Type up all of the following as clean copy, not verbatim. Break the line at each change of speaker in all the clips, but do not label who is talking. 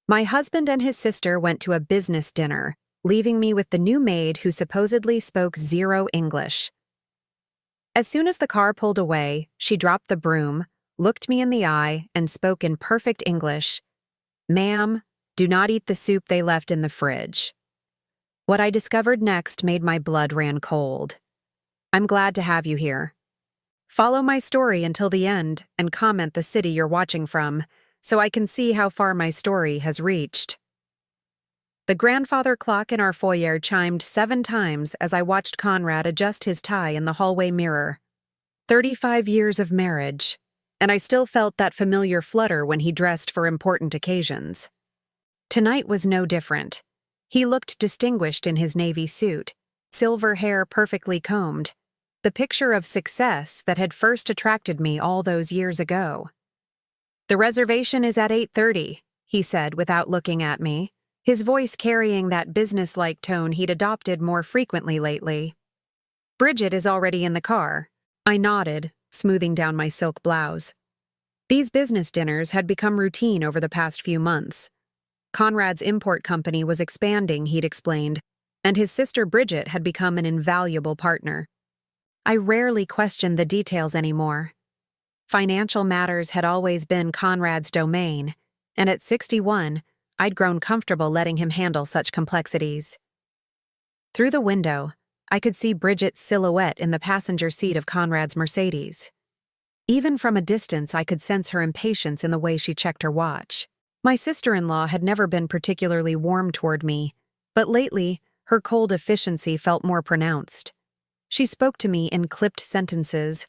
My husband and his sister went to a business dinner, leaving me with the new maid who supposedly spoke zero English. As soon as the car pulled away, she dropped the broom, looked me in the eye, and spoke in perfect English. "Ma'am, do not eat the soup they left in the fridge." What I discovered next made my blood run cold. I'm glad to have you here. Follow my story until the end and comment the city you're watching from, so I can see how far my story has reached. The grandfather clock in our foyer chimed 7 times as I watched Conrad adjust his tie in the hallway mirror. 35 years of marriage, and I still felt that familiar flutter when he dressed for important occasions. Tonight was no different. He looked distinguished in his navy suit, silver hair perfectly combed, the picture of success that had first attracted me all those years ago. "The reservation is at 8:30, he said without looking at me, his voice carrying that businesslike tone he'd adopted more frequently lately. "Bridget is already in the car." I nodded, smoothing down my silk blouse. These business dinners had become routine over the past few months. Conrad's import company was expanding, he'd explained, and his sister Bridget had become an invaluable partner. I rarely questioned the details anymore. Financial matters had always been Conrad's domain, and at 61, I'd grown comfortable letting him handle such complexities. Through the window, I could see Bridget's silhouette in the passenger seat of Conrad's Mercedes. Even from a distance, I could sense her impatience in the way she checked her watch. My sister-in-law had never been particularly warm toward me, but lately, her cold efficiency felt more pronounced. She spoke to me in clipped sentences,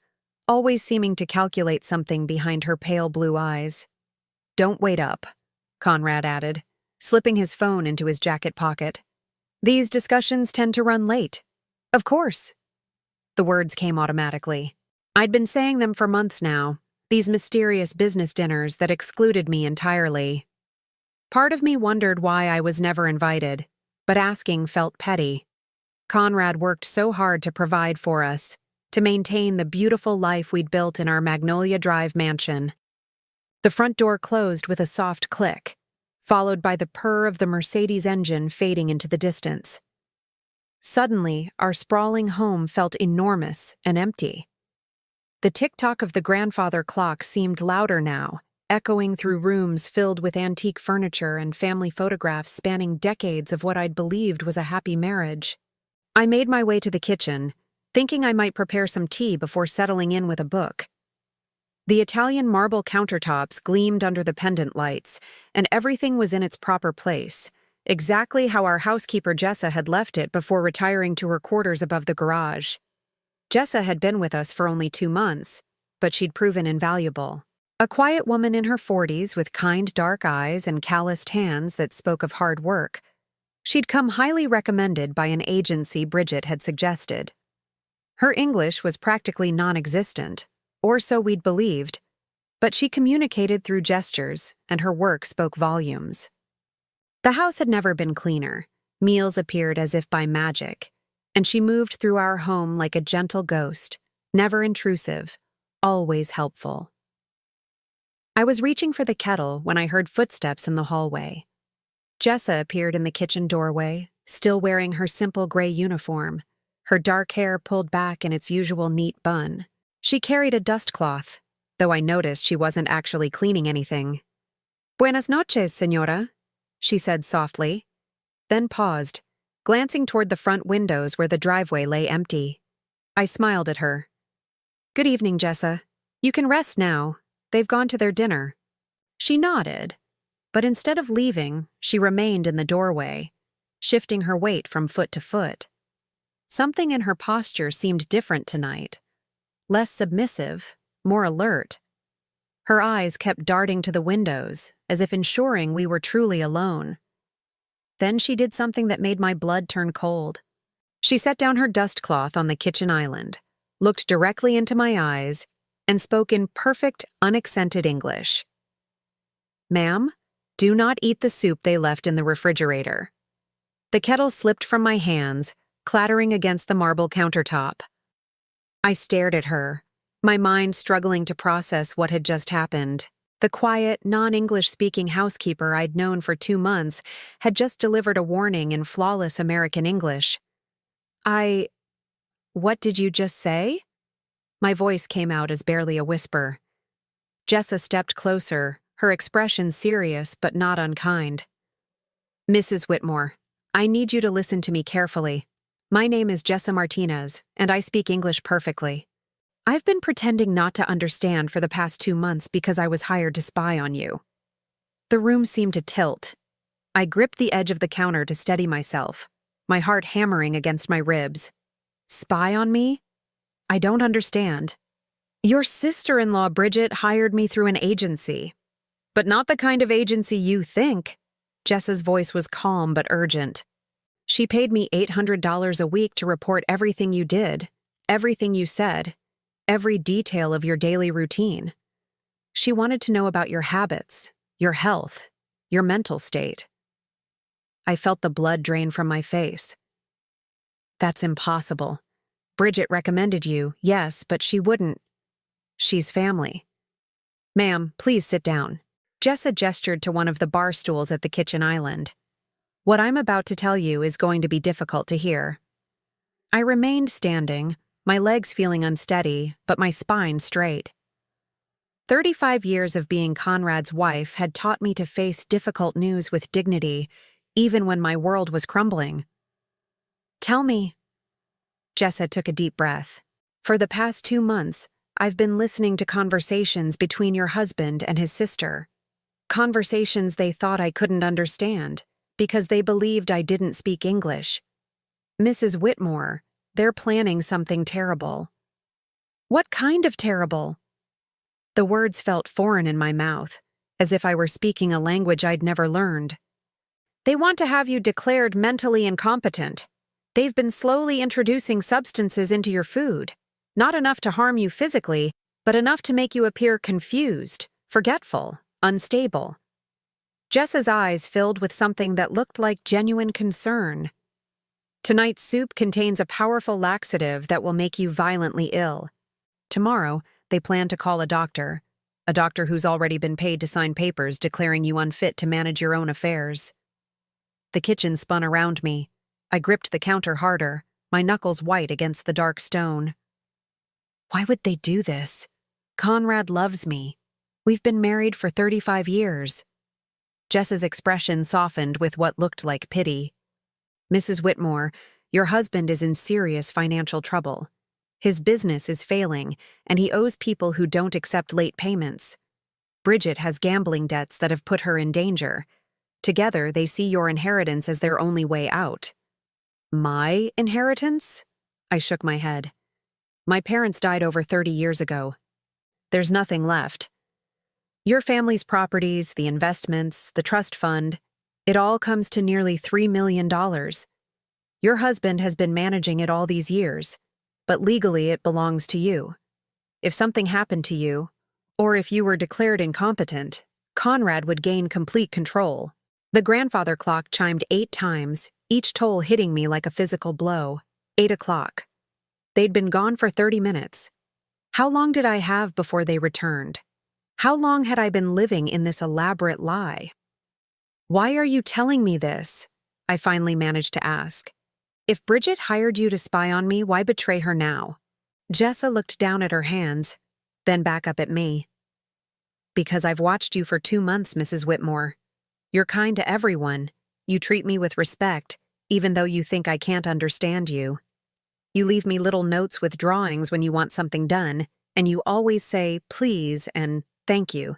always seeming to calculate something behind her pale blue eyes. "Don't wait up," Conrad added, slipping his phone into his jacket pocket. "These discussions tend to run late." "Of course." The words came automatically. I'd been saying them for months now, these mysterious business dinners that excluded me entirely. Part of me wondered why I was never invited, but asking felt petty. Conrad worked so hard to provide for us, to maintain the beautiful life we'd built in our Magnolia Drive mansion. The front door closed with a soft click, followed by the purr of the Mercedes engine fading into the distance. Suddenly, our sprawling home felt enormous and empty. The tick-tock of the grandfather clock seemed louder now, echoing through rooms filled with antique furniture and family photographs spanning decades of what I'd believed was a happy marriage. I made my way to the kitchen, thinking I might prepare some tea before settling in with a book. The Italian marble countertops gleamed under the pendant lights, and everything was in its proper place, exactly how our housekeeper Jessa had left it before retiring to her quarters above the garage. Jessa had been with us for only 2 months, but she'd proven invaluable. A quiet woman in her 40s with kind dark eyes and calloused hands that spoke of hard work. She'd come highly recommended by an agency Bridget had suggested. Her English was practically non-existent, or so we'd believed, but she communicated through gestures, and her work spoke volumes. The house had never been cleaner. Meals appeared as if by magic, and she moved through our home like a gentle ghost, never intrusive, always helpful. I was reaching for the kettle when I heard footsteps in the hallway. Jessa appeared in the kitchen doorway, still wearing her simple gray uniform, her dark hair pulled back in its usual neat bun. She carried a dust cloth, though I noticed she wasn't actually cleaning anything. "Buenas noches, señora," she said softly, then paused, glancing toward the front windows where the driveway lay empty. I smiled at her. "Good evening, Jessa. You can rest now. They've gone to their dinner." She nodded, but instead of leaving, she remained in the doorway, shifting her weight from foot to foot. Something in her posture seemed different tonight, less submissive, more alert. Her eyes kept darting to the windows, as if ensuring we were truly alone. Then she did something that made my blood turn cold. She set down her dust cloth on the kitchen island, looked directly into my eyes, and spoke in perfect, unaccented English. "Ma'am, do not eat the soup they left in the refrigerator." The kettle slipped from my hands, clattering against the marble countertop. I stared at her, my mind struggling to process what had just happened. The quiet, non-English speaking housekeeper I'd known for 2 months had just delivered a warning in flawless American English. What did you just say? My voice came out as barely a whisper. Jessa stepped closer, her expression serious but not unkind. Mrs. Whitmore, I need you to listen to me carefully. My name is Jessa Martinez, and I speak English perfectly. I've been pretending not to understand for the past 2 months because I was hired to spy on you. The room seemed to tilt. I gripped the edge of the counter to steady myself, my heart hammering against my ribs. Spy on me? I don't understand. Your sister-in-law, Bridget, hired me through an agency. But not the kind of agency you think. Jessa's voice was calm but urgent. She paid me $800 a week to report everything you did, everything you said, every detail of your daily routine. She wanted to know about your habits, your health, your mental state. I felt the blood drain from my face. That's impossible. Bridget recommended you, yes, but she wouldn't. She's family. Ma'am, please sit down. Jessa gestured to one of the bar stools at the kitchen island. What I'm about to tell you is going to be difficult to hear. I remained standing, my legs feeling unsteady, but my spine straight. 35 years of being Conrad's wife had taught me to face difficult news with dignity, even when my world was crumbling. Tell me. Jessa took a deep breath. For the past 2 months, I've been listening to conversations between your husband and his sister. Conversations they thought I couldn't understand, because they believed I didn't speak English. Mrs. Whitmore, they're planning something terrible. What kind of terrible? The words felt foreign in my mouth, as if I were speaking a language I'd never learned. They want to have you declared mentally incompetent. They've been slowly introducing substances into your food, not enough to harm you physically, but enough to make you appear confused, forgetful, unstable. Jessa's eyes filled with something that looked like genuine concern. Tonight's soup contains a powerful laxative that will make you violently ill. Tomorrow, they plan to call a doctor who's already been paid to sign papers declaring you unfit to manage your own affairs. The kitchen spun around me. I gripped the counter harder, my knuckles white against the dark stone. Why would they do this? Conrad loves me. We've been married for 35 years. Jessa's expression softened with what looked like pity. Mrs. Whitmore, your husband is in serious financial trouble. His business is failing, and he owes people who don't accept late payments. Bridget has gambling debts that have put her in danger. Together, they see your inheritance as their only way out. My inheritance? I shook my head. My parents died over 30 years ago. There's nothing left. Your family's properties, the investments, the trust fund, it all comes to nearly $3 million. Your husband has been managing it all these years, but legally it belongs to you. If something happened to you, or if you were declared incompetent, Conrad would gain complete control. The grandfather clock chimed 8 times, each toll hitting me like a physical blow. 8 o'clock. They'd been gone for 30 minutes. How long did I have before they returned? How long had I been living in this elaborate lie? Why are you telling me this? I finally managed to ask. If Bridget hired you to spy on me, why betray her now? Jessa looked down at her hands, then back up at me. Because I've watched you for 2 months, Mrs. Whitmore. You're kind to everyone. You treat me with respect, even though you think I can't understand you. You leave me little notes with drawings when you want something done, and you always say please and thank you,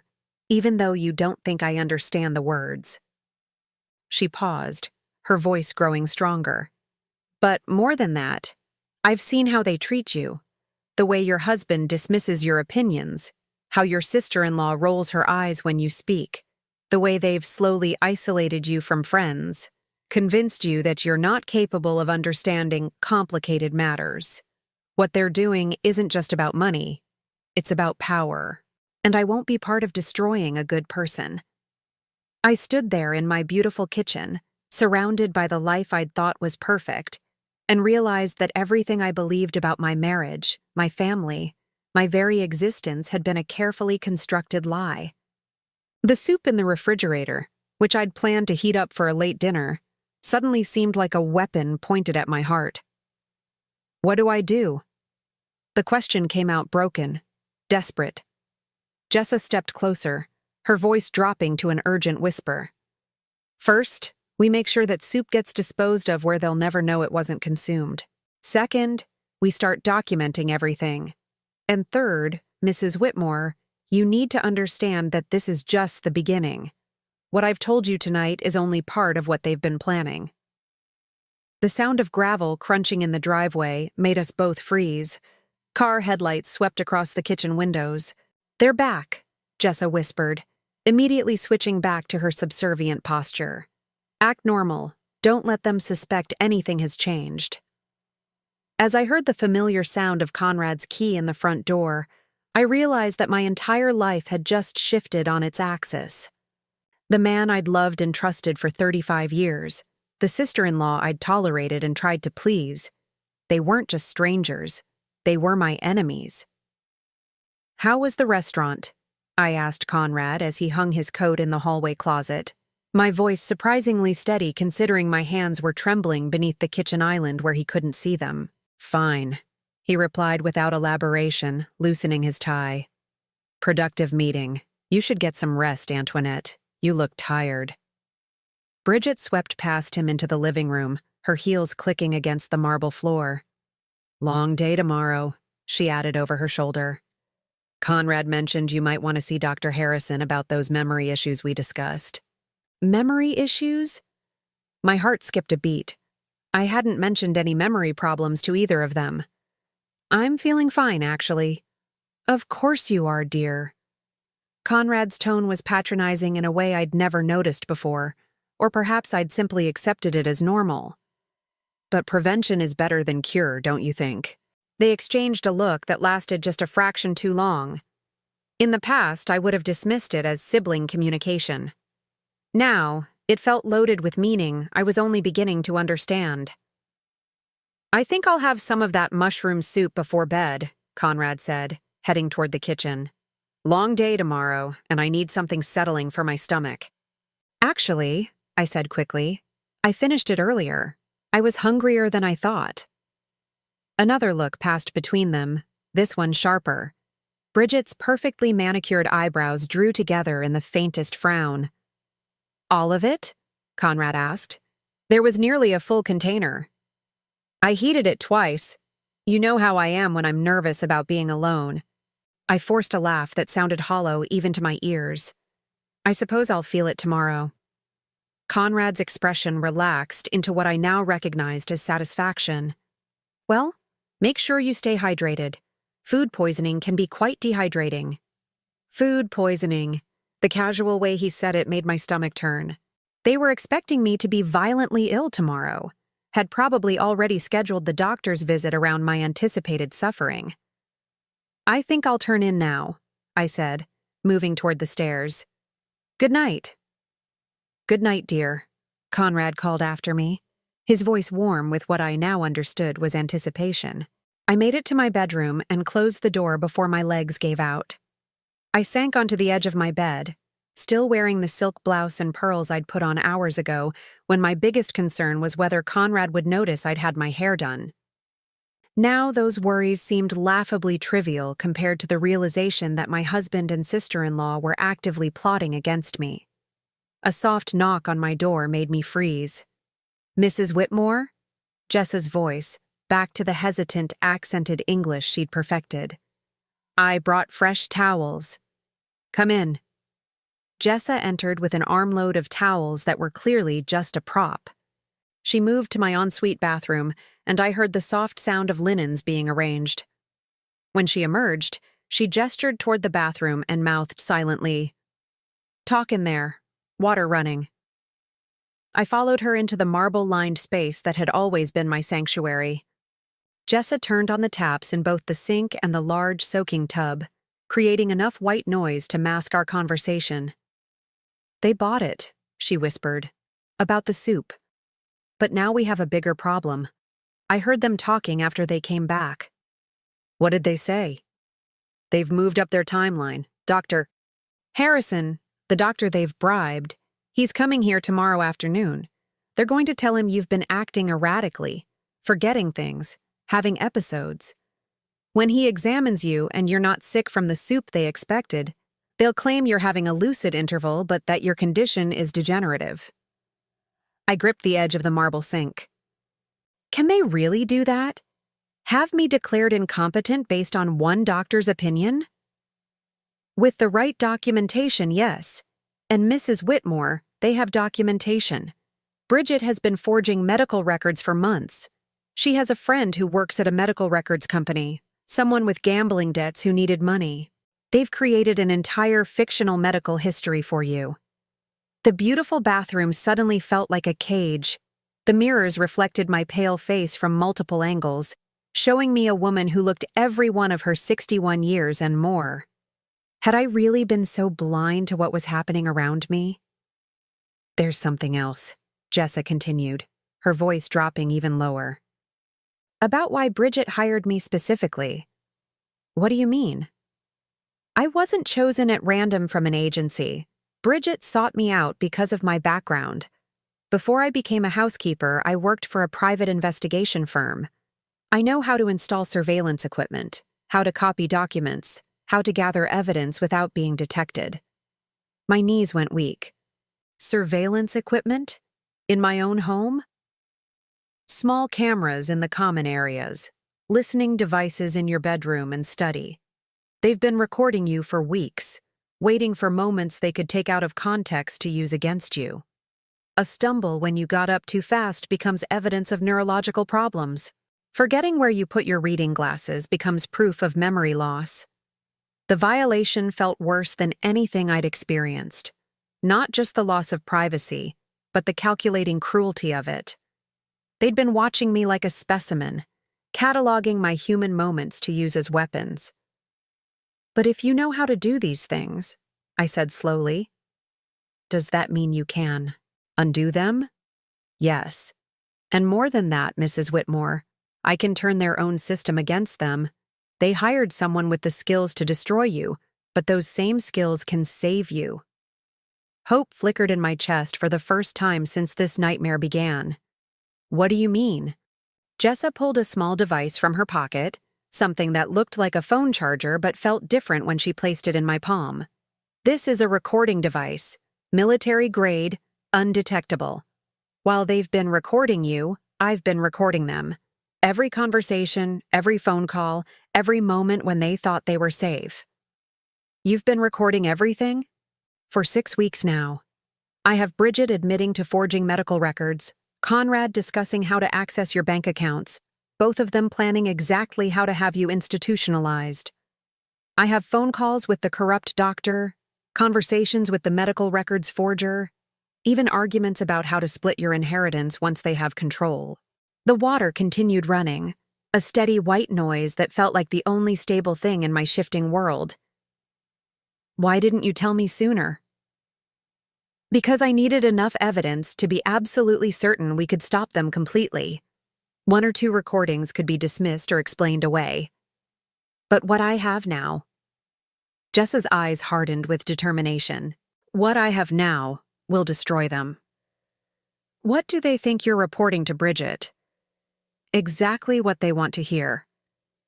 even though you don't think I understand the words. She paused, her voice growing stronger. But more than that, I've seen how they treat you, the way your husband dismisses your opinions, how your sister-in-law rolls her eyes when you speak, the way they've slowly isolated you from friends, convinced you that you're not capable of understanding complicated matters. What they're doing isn't just about money, it's about power, and I won't be part of destroying a good person. I stood there in my beautiful kitchen, surrounded by the life I'd thought was perfect, and realized that everything I believed about my marriage, my family, my very existence had been a carefully constructed lie. The soup in the refrigerator, which I'd planned to heat up for a late dinner, suddenly seemed like a weapon pointed at my heart. What do I do? The question came out broken, desperate. Jessa stepped closer, her voice dropping to an urgent whisper. First, we make sure that soup gets disposed of where they'll never know it wasn't consumed. Second, we start documenting everything. And third, Mrs. Whitmore, you need to understand that this is just the beginning. What I've told you tonight is only part of what they've been planning. The sound of gravel crunching in the driveway made us both freeze. Car headlights swept across the kitchen windows. They're back, Jessa whispered, immediately switching back to her subservient posture. Act normal. Don't let them suspect anything has changed. As I heard the familiar sound of Conrad's key in the front door, I realized that my entire life had just shifted on its axis. The man I'd loved and trusted for 35 years, the sister-in-law I'd tolerated and tried to please, they weren't just strangers, they were my enemies. How was the restaurant? I asked Conrad as he hung his coat in the hallway closet, my voice surprisingly steady considering my hands were trembling beneath the kitchen island where he couldn't see them. Fine, he replied without elaboration, loosening his tie. Productive meeting. You should get some rest, Antoinette. You look tired. Bridget swept past him into the living room, her heels clicking against the marble floor. Long day tomorrow, she added over her shoulder. Conrad mentioned you might want to see Dr. Harrison about those memory issues we discussed. Memory issues? My heart skipped a beat. I hadn't mentioned any memory problems to either of them. I'm feeling fine, actually. Of course you are, dear. Conrad's tone was patronizing in a way I'd never noticed before, or perhaps I'd simply accepted it as normal. But prevention is better than cure, don't you think? They exchanged a look that lasted just a fraction too long. In the past, I would have dismissed it as sibling communication. Now, it felt loaded with meaning I was only beginning to understand. I think I'll have some of that mushroom soup before bed, Conrad said, heading toward the kitchen. Long day tomorrow, and I need something settling for my stomach. Actually, I said quickly, I finished it earlier. I was hungrier than I thought. Another look passed between them, this one sharper. Bridget's perfectly manicured eyebrows drew together in the faintest frown. All of it? Conrad asked. There was nearly a full container. I heated it twice. You know how I am when I'm nervous about being alone. I forced a laugh that sounded hollow even to my ears. I suppose I'll feel it tomorrow. Conrad's expression relaxed into what I now recognized as satisfaction. Well, make sure you stay hydrated. Food poisoning can be quite dehydrating. Food poisoning. The casual way he said it made my stomach turn. They were expecting me to be violently ill tomorrow, had probably already scheduled the doctor's visit around my anticipated suffering. I think I'll turn in now, I said, moving toward the stairs. Good night. Good night, dear, Conrad called after me, his voice warm with what I now understood was anticipation. I made it to my bedroom and closed the door before my legs gave out. I sank onto the edge of my bed, still wearing the silk blouse and pearls I'd put on hours ago when my biggest concern was whether Conrad would notice I'd had my hair done. Now those worries seemed laughably trivial compared to the realization that my husband and sister-in-law were actively plotting against me. A soft knock on my door made me freeze. Mrs. Whitmore? Jessa's voice, back to the hesitant, accented English she'd perfected. I brought fresh towels. Come in. Jessa entered with an armload of towels that were clearly just a prop. She moved to my ensuite bathroom, and I heard the soft sound of linens being arranged. When she emerged, she gestured toward the bathroom and mouthed silently, "Talk in there. Water running." I followed her into the marble-lined space that had always been my sanctuary. Jessa turned on the taps in both the sink and the large soaking tub, creating enough white noise to mask our conversation. "They bought it," she whispered, "about the soup. But now we have a bigger problem. I heard them talking after they came back." "What did they say?" "They've moved up their timeline. Dr. Harrison," The doctor they've bribed, he's coming here tomorrow afternoon. They're going to tell him you've been acting erratically, forgetting things, having episodes. When he examines you and you're not sick from the soup they expected, they'll claim you're having a lucid interval but that your condition is degenerative. I gripped the edge of the marble sink. Can they really do that? Have me declared incompetent based on one doctor's opinion? With the right documentation, yes. And Mrs. Whitmore, they have documentation. Bridget has been forging medical records for months. She has a friend who works at a medical records company, someone with gambling debts who needed money. They've created an entire fictional medical history for you. The beautiful bathroom suddenly felt like a cage. The mirrors reflected my pale face from multiple angles, showing me a woman who looked every one of her 61 years and more. Had I really been so blind to what was happening around me? There's something else, Jessa continued, her voice dropping even lower. About why Bridget hired me specifically. What do you mean? I wasn't chosen at random from an agency. Bridget sought me out because of my background. Before I became a housekeeper, I worked for a private investigation firm. I know how to install surveillance equipment, how to copy documents, how to gather evidence without being detected. My knees went weak. Surveillance equipment? In my own home? Small cameras in the common areas, listening devices in your bedroom and study. They've been recording you for weeks, waiting for moments they could take out of context to use against you. A stumble when you got up too fast becomes evidence of neurological problems. Forgetting where you put your reading glasses becomes proof of memory loss. The violation felt worse than anything I'd experienced. Not just the loss of privacy, but the calculating cruelty of it. They'd been watching me like a specimen, cataloging my human moments to use as weapons. But if you know how to do these things, I said slowly, does that mean you can undo them? Yes. And more than that, Mrs. Whitmore, I can turn their own system against them. They hired someone with the skills to destroy you, but those same skills can save you. Hope flickered in my chest for the first time since this nightmare began. What do you mean? Jessa pulled a small device from her pocket, something that looked like a phone charger but felt different when she placed it in my palm. This is a recording device, military grade, undetectable. While they've been recording you, I've been recording them. Every conversation, every phone call, every moment when they thought they were safe. You've been recording everything? For 6 weeks now. I have Bridget admitting to forging medical records, Conrad discussing how to access your bank accounts, both of them planning exactly how to have you institutionalized. I have phone calls with the corrupt doctor, conversations with the medical records forger, even arguments about how to split your inheritance once they have control. The water continued running, a steady white noise that felt like the only stable thing in my shifting world. Why didn't you tell me sooner? Because I needed enough evidence to be absolutely certain we could stop them completely. 1 or 2 recordings could be dismissed or explained away. But what I have now... Jessa's eyes hardened with determination. What I have now will destroy them. What do they think you're reporting to Bridget? Exactly what they want to hear.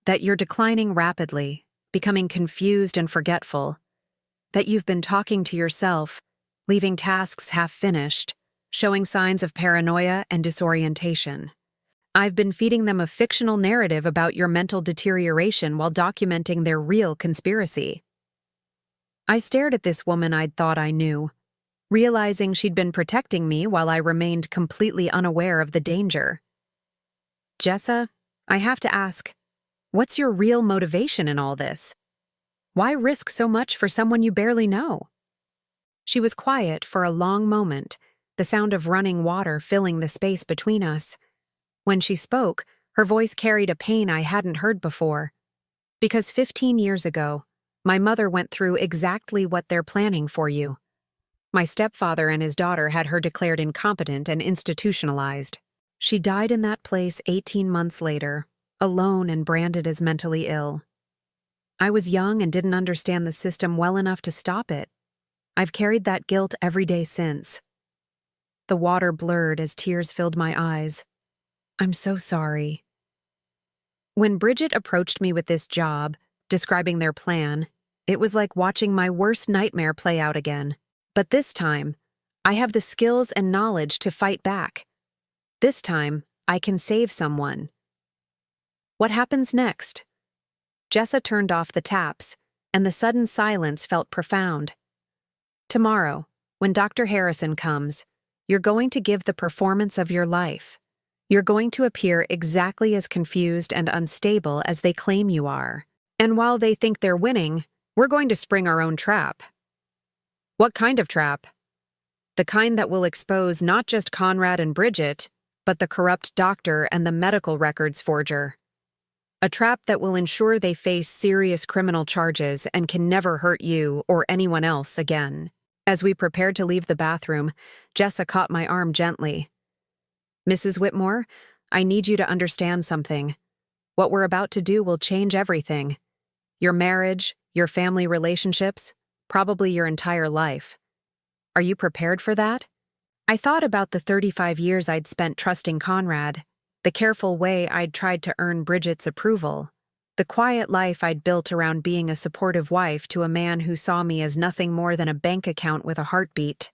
That you're declining rapidly, becoming confused and forgetful. That you've been talking to yourself, leaving tasks half-finished, showing signs of paranoia and disorientation. I've been feeding them a fictional narrative about your mental deterioration while documenting their real conspiracy. I stared at this woman I'd thought I knew, realizing she'd been protecting me while I remained completely unaware of the danger. Jessa, I have to ask, what's your real motivation in all this? Why risk so much for someone you barely know? She was quiet for a long moment, the sound of running water filling the space between us. When she spoke, her voice carried a pain I hadn't heard before. Because 15 years ago, my mother went through exactly what they're planning for you. My stepfather and his daughter had her declared incompetent and institutionalized. She died in that place 18 months later, alone and branded as mentally ill. I was young and didn't understand the system well enough to stop it. I've carried that guilt every day since. The water blurred as tears filled my eyes. I'm so sorry. When Bridget approached me with this job, describing their plan, it was like watching my worst nightmare play out again. But this time, I have the skills and knowledge to fight back. This time, I can save someone. What happens next? Jessa turned off the taps, and the sudden silence felt profound. Tomorrow, when Dr. Harrison comes, you're going to give the performance of your life. You're going to appear exactly as confused and unstable as they claim you are. And while they think they're winning, we're going to spring our own trap. What kind of trap? The kind that will expose not just Conrad and Bridget, but the corrupt doctor and the medical records forger. A trap that will ensure they face serious criminal charges and can never hurt you or anyone else again. As we prepared to leave the bathroom, Jessa caught my arm gently. Mrs. Whitmore, I need you to understand something. What we're about to do will change everything. Your marriage, your family relationships, probably your entire life. Are you prepared for that? I thought about the 35 years I'd spent trusting Conrad, the careful way I'd tried to earn Bridget's approval, the quiet life I'd built around being a supportive wife to a man who saw me as nothing more than a bank account with a heartbeat.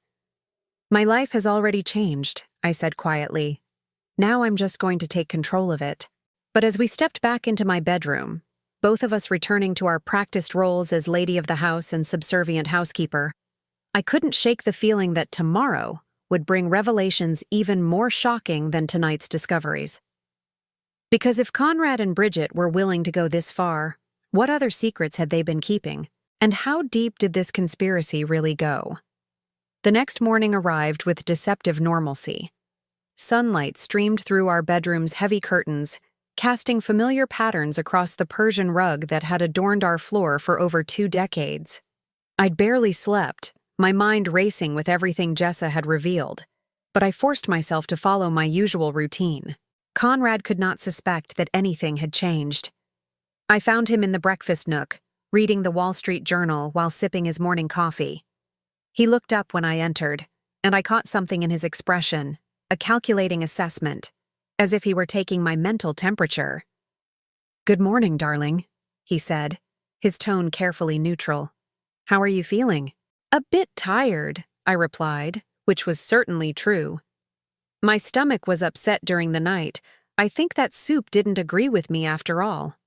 My life has already changed, I said quietly. Now I'm just going to take control of it. But as we stepped back into my bedroom, both of us returning to our practiced roles as lady of the house and subservient housekeeper, I couldn't shake the feeling that tomorrow would bring revelations even more shocking than tonight's discoveries. Because if Conrad and Bridget were willing to go this far, what other secrets had they been keeping? And how deep did this conspiracy really go? The next morning arrived with deceptive normalcy. Sunlight streamed through our bedroom's heavy curtains, casting familiar patterns across the Persian rug that had adorned our floor for over 2 decades. I'd barely slept, my mind racing with everything Jessa had revealed, but I forced myself to follow my usual routine. Conrad could not suspect that anything had changed. I found him in the breakfast nook, reading the Wall Street Journal while sipping his morning coffee. He looked up when I entered, and I caught something in his expression, a calculating assessment, as if he were taking my mental temperature. "Good morning, darling," he said, his tone carefully neutral. "How are you feeling?" "A bit tired," I replied, which was certainly true. My stomach was upset during the night. I think that soup didn't agree with me after all.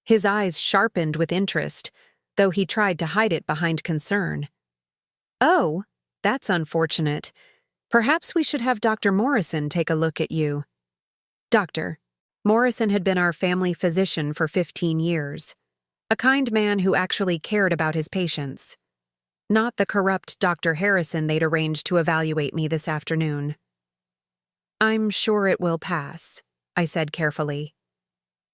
His eyes sharpened with interest, though he tried to hide it behind concern. "Oh, that's unfortunate. Perhaps we should have Dr. Morrison take a look at you." Doctor. Morrison had been our family physician for 15 years. A kind man who actually cared about his patients. Not the corrupt Dr. Harrison they'd arranged to evaluate me this afternoon. "I'm sure it will pass," I said carefully.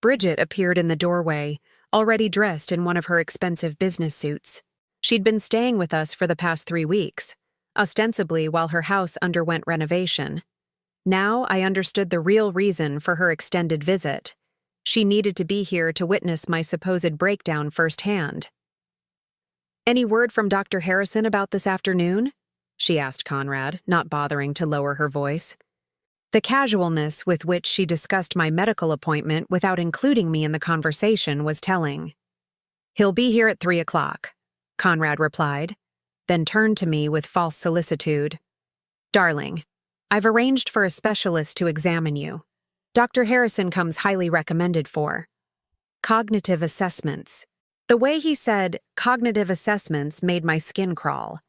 Bridget appeared in the doorway, already dressed in one of her expensive business suits. She'd been staying with us for the past 3 weeks, ostensibly while her house underwent renovation. Now I understood the real reason for her extended visit. She needed to be here to witness my supposed breakdown firsthand. "Any word from Dr. Harrison about this afternoon?" she asked Conrad, not bothering to lower her voice. The casualness with which she discussed my medical appointment without including me in the conversation was telling. "He'll be here at 3 o'clock, Conrad replied, then turned to me with false solicitude. "Darling, I've arranged for a specialist to examine you. Dr. Harrison comes highly recommended for cognitive assessments." The way he said cognitive assessments made my skin crawl.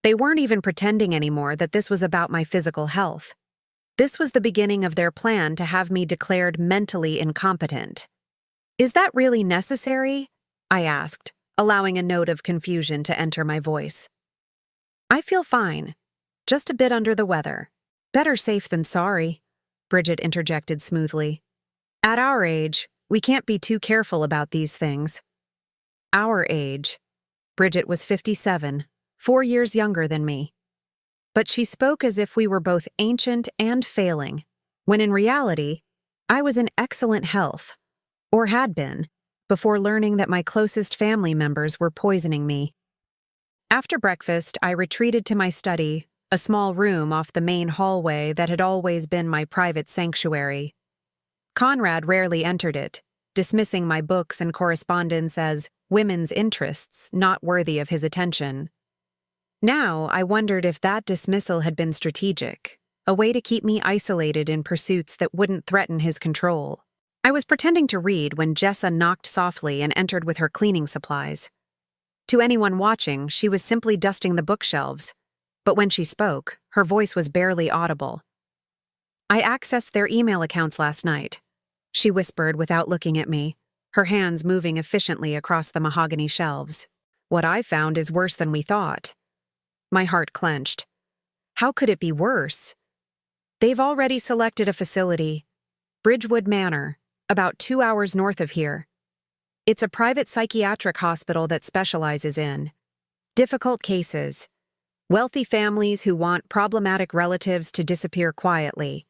They weren't even pretending anymore that this was about my physical health. This was the beginning of their plan to have me declared mentally incompetent. "Is that really necessary?" I asked, allowing a note of confusion to enter my voice. "I feel fine, just a bit under the weather. Better safe than sorry," Bridget interjected smoothly. "At our age, we can't be too careful about these things." Our age. Bridget was 57, 4 years younger than me. But she spoke as if we were both ancient and failing, when in reality, I was in excellent health, or had been, before learning that my closest family members were poisoning me. After breakfast, I retreated to my study, a small room off the main hallway that had always been my private sanctuary. Conrad rarely entered it, dismissing my books and correspondence as women's interests not worthy of his attention. Now, I wondered if that dismissal had been strategic, a way to keep me isolated in pursuits that wouldn't threaten his control. I was pretending to read when Jessa knocked softly and entered with her cleaning supplies. To anyone watching, she was simply dusting the bookshelves, but when she spoke, her voice was barely audible. "I accessed their email accounts last night," she whispered without looking at me, her hands moving efficiently across the mahogany shelves. "What I found is worse than we thought." My heart clenched. How could it be worse? They've already selected a facility, Bridgewood Manor, about 2 hours north of here. It's a private psychiatric hospital that specializes in difficult cases, wealthy families who want problematic relatives to disappear quietly.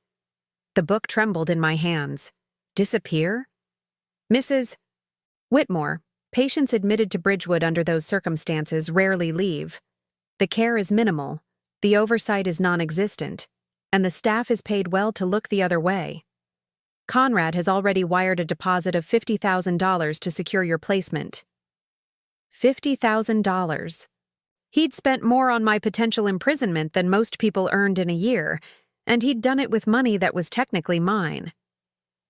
The book trembled in my hands. Disappear? Mrs. Whitmore, patients admitted to Bridgewood under those circumstances rarely leave. The care is minimal, the oversight is non-existent, and the staff is paid well to look the other way. Conrad has already wired a deposit of $50,000 to secure your placement. $50,000. He'd spent more on my potential imprisonment than most people earned in a year, and he'd done it with money that was technically mine.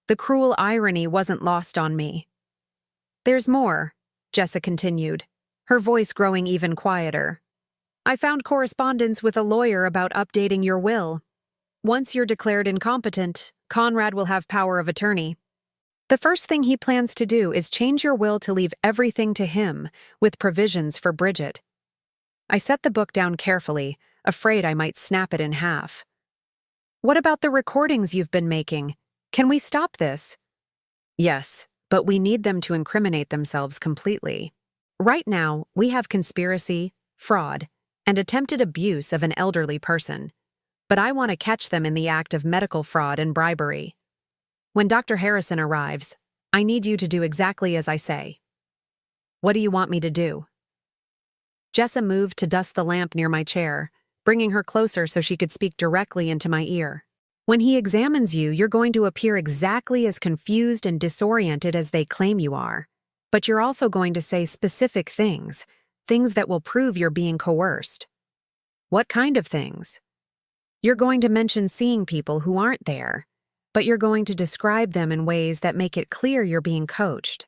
The cruel irony wasn't lost on me. "There's more," Jessa continued, her voice growing even quieter. "I found correspondence with a lawyer about updating your will. Once you're declared incompetent, Conrad will have power of attorney. The first thing he plans to do is change your will to leave everything to him, with provisions for Bridget." I set the book down carefully, afraid I might snap it in half. "What about the recordings you've been making? Can we stop this?" "Yes, but we need them to incriminate themselves completely. Right now, we have conspiracy, fraud, and attempted abuse of an elderly person. But I want to catch them in the act of medical fraud and bribery. When Dr. Harrison arrives, I need you to do exactly as I say." "What do you want me to do?" Jessa moved to dust the lamp near my chair, bringing her closer so she could speak directly into my ear. "When he examines you, you're going to appear exactly as confused and disoriented as they claim you are. But you're also going to say specific things that will prove you're being coerced." "What kind of things?" "You're going to mention seeing people who aren't there, but you're going to describe them in ways that make it clear you're being coached.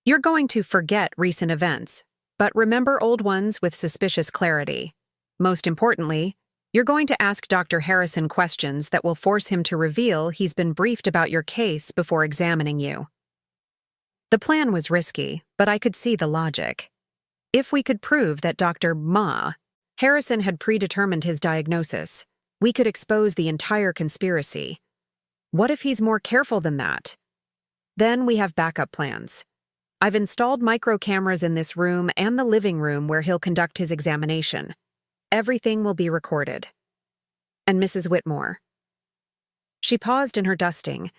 You're going to forget recent events, but remember old ones with suspicious clarity. Most importantly, you're going to ask Dr. Harrison questions that will force him to reveal he's been briefed about your case before examining you." The plan was risky, but I could see the logic. If we could prove that Dr. Harrison had predetermined his diagnosis, we could expose the entire conspiracy. What if he's more careful than that? Then we have backup plans. I've installed micro cameras in this room and the living room where he'll conduct his examination. Everything will be recorded. And Mrs. Whitmore. She paused in her dusting,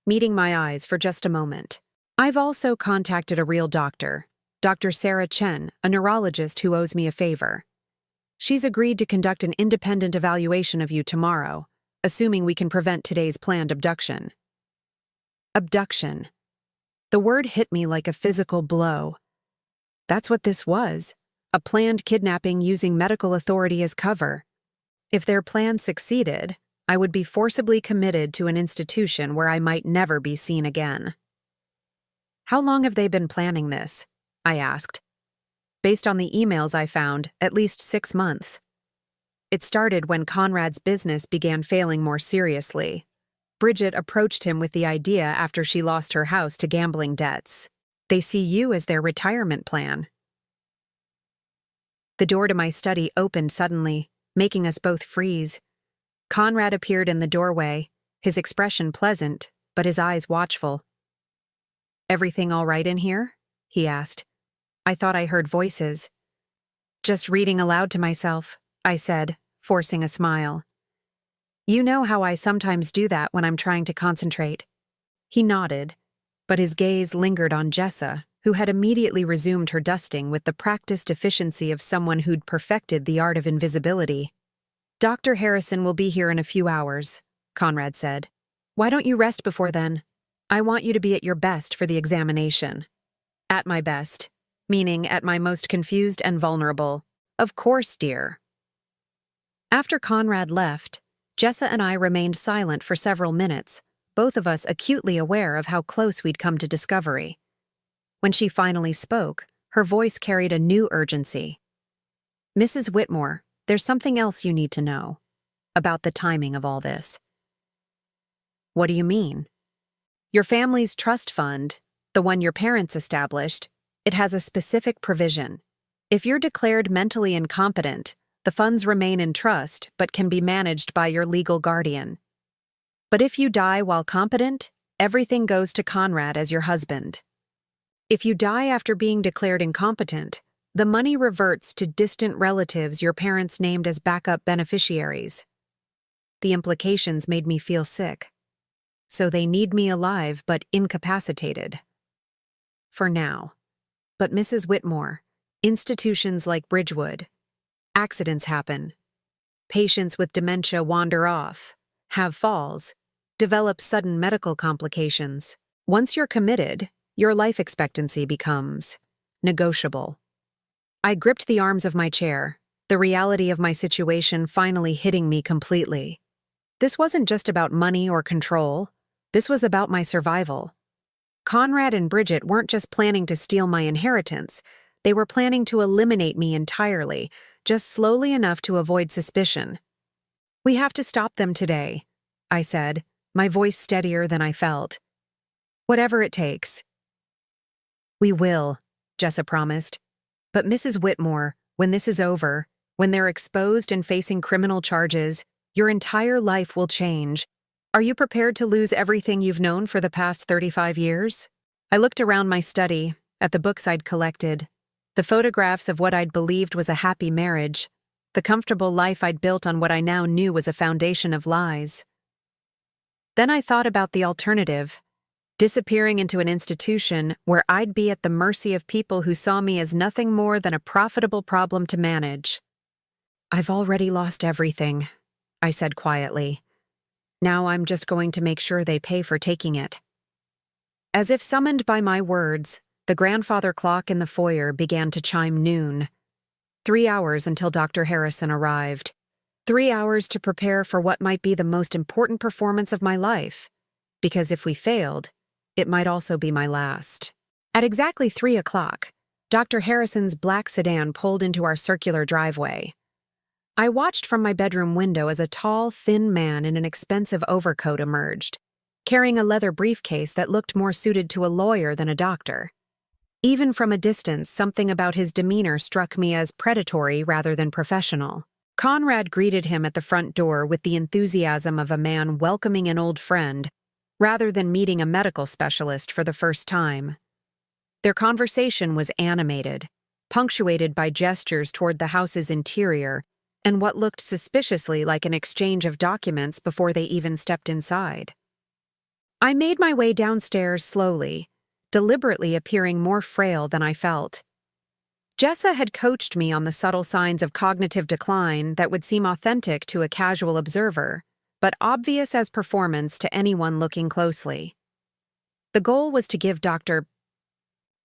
meeting my eyes for just a moment. "I've also contacted a real doctor, Dr. Sarah Chen, a neurologist who owes me a favor. She's agreed to conduct an independent evaluation of you tomorrow, assuming we can prevent today's planned abduction." Abduction. The word hit me like a physical blow. That's what this was, a planned kidnapping using medical authority as cover. If their plan succeeded, I would be forcibly committed to an institution where I might never be seen again. "How long have they been planning this?" I asked. Based on the emails I found, at least 6 months. It started when Conrad's business began failing more seriously. Bridget approached him with the idea after she lost her house to gambling debts. They see you as their retirement plan. The door to my study opened suddenly, making us both freeze. Conrad appeared in the doorway, his expression pleasant, but his eyes watchful. "Everything all right in here?" he asked. I thought I heard voices. "Just reading aloud to myself," I said, forcing a smile. "You know how I sometimes do that when I'm trying to concentrate." He nodded, but his gaze lingered on Jessa, who had immediately resumed her dusting with the practiced efficiency of someone who'd perfected the art of invisibility. "Dr. Harrison will be here in a few hours," Conrad said. "Why don't you rest before then? I want you to be at your best for the examination." "At my best," meaning at my most confused and vulnerable. "Of course, dear." After Conrad left, Jessa and I remained silent for several minutes, both of us acutely aware of how close we'd come to discovery. When she finally spoke, her voice carried a new urgency. "Mrs. Whitmore, there's something else you need to know about the timing of all this." "What do you mean?" "Your family's trust fund, the one your parents established, it has a specific provision. If you're declared mentally incompetent, the funds remain in trust but can be managed by your legal guardian. But if you die while competent, everything goes to Conrad as your husband. If you die after being declared incompetent, the money reverts to distant relatives your parents named as backup beneficiaries." The implications made me feel sick. So they need me alive but incapacitated. For now. But Mrs. Whitmore, institutions like Bridgewood, accidents happen. Patients with dementia wander off, have falls, develop sudden medical complications. Once you're committed, your life expectancy becomes negotiable. I gripped the arms of my chair, the reality of my situation finally hitting me completely. This wasn't just about money or control. This was about my survival. Conrad and Bridget weren't just planning to steal my inheritance. They were planning to eliminate me entirely, just slowly enough to avoid suspicion. "We have to stop them today," I said, my voice steadier than I felt. "Whatever it takes." "We will," Jessa promised. "But Mrs. Whitmore, when this is over, when they're exposed and facing criminal charges, your entire life will change. Are you prepared to lose everything you've known for the past 35 years? I looked around my study, at the books I'd collected, the photographs of what I'd believed was a happy marriage, the comfortable life I'd built on what I now knew was a foundation of lies. Then I thought about the alternative, disappearing into an institution where I'd be at the mercy of people who saw me as nothing more than a profitable problem to manage. "I've already lost everything," I said quietly. "Now I'm just going to make sure they pay for taking it." As if summoned by my words, the grandfather clock in the foyer began to chime noon. 3 hours until Dr. Harrison arrived. 3 hours to prepare for what might be the most important performance of my life. Because if we failed, it might also be my last. At exactly 3 o'clock, Dr. Harrison's black sedan pulled into our circular driveway. I watched from my bedroom window as a tall, thin man in an expensive overcoat emerged, carrying a leather briefcase that looked more suited to a lawyer than a doctor. Even from a distance, something about his demeanor struck me as predatory rather than professional. Conrad greeted him at the front door with the enthusiasm of a man welcoming an old friend, rather than meeting a medical specialist for the first time. Their conversation was animated, punctuated by gestures toward the house's interior and what looked suspiciously like an exchange of documents before they even stepped inside. I made my way downstairs slowly, deliberately appearing more frail than I felt. Jessa had coached me on the subtle signs of cognitive decline that would seem authentic to a casual observer, but obvious as performance to anyone looking closely. The goal was to give Dr.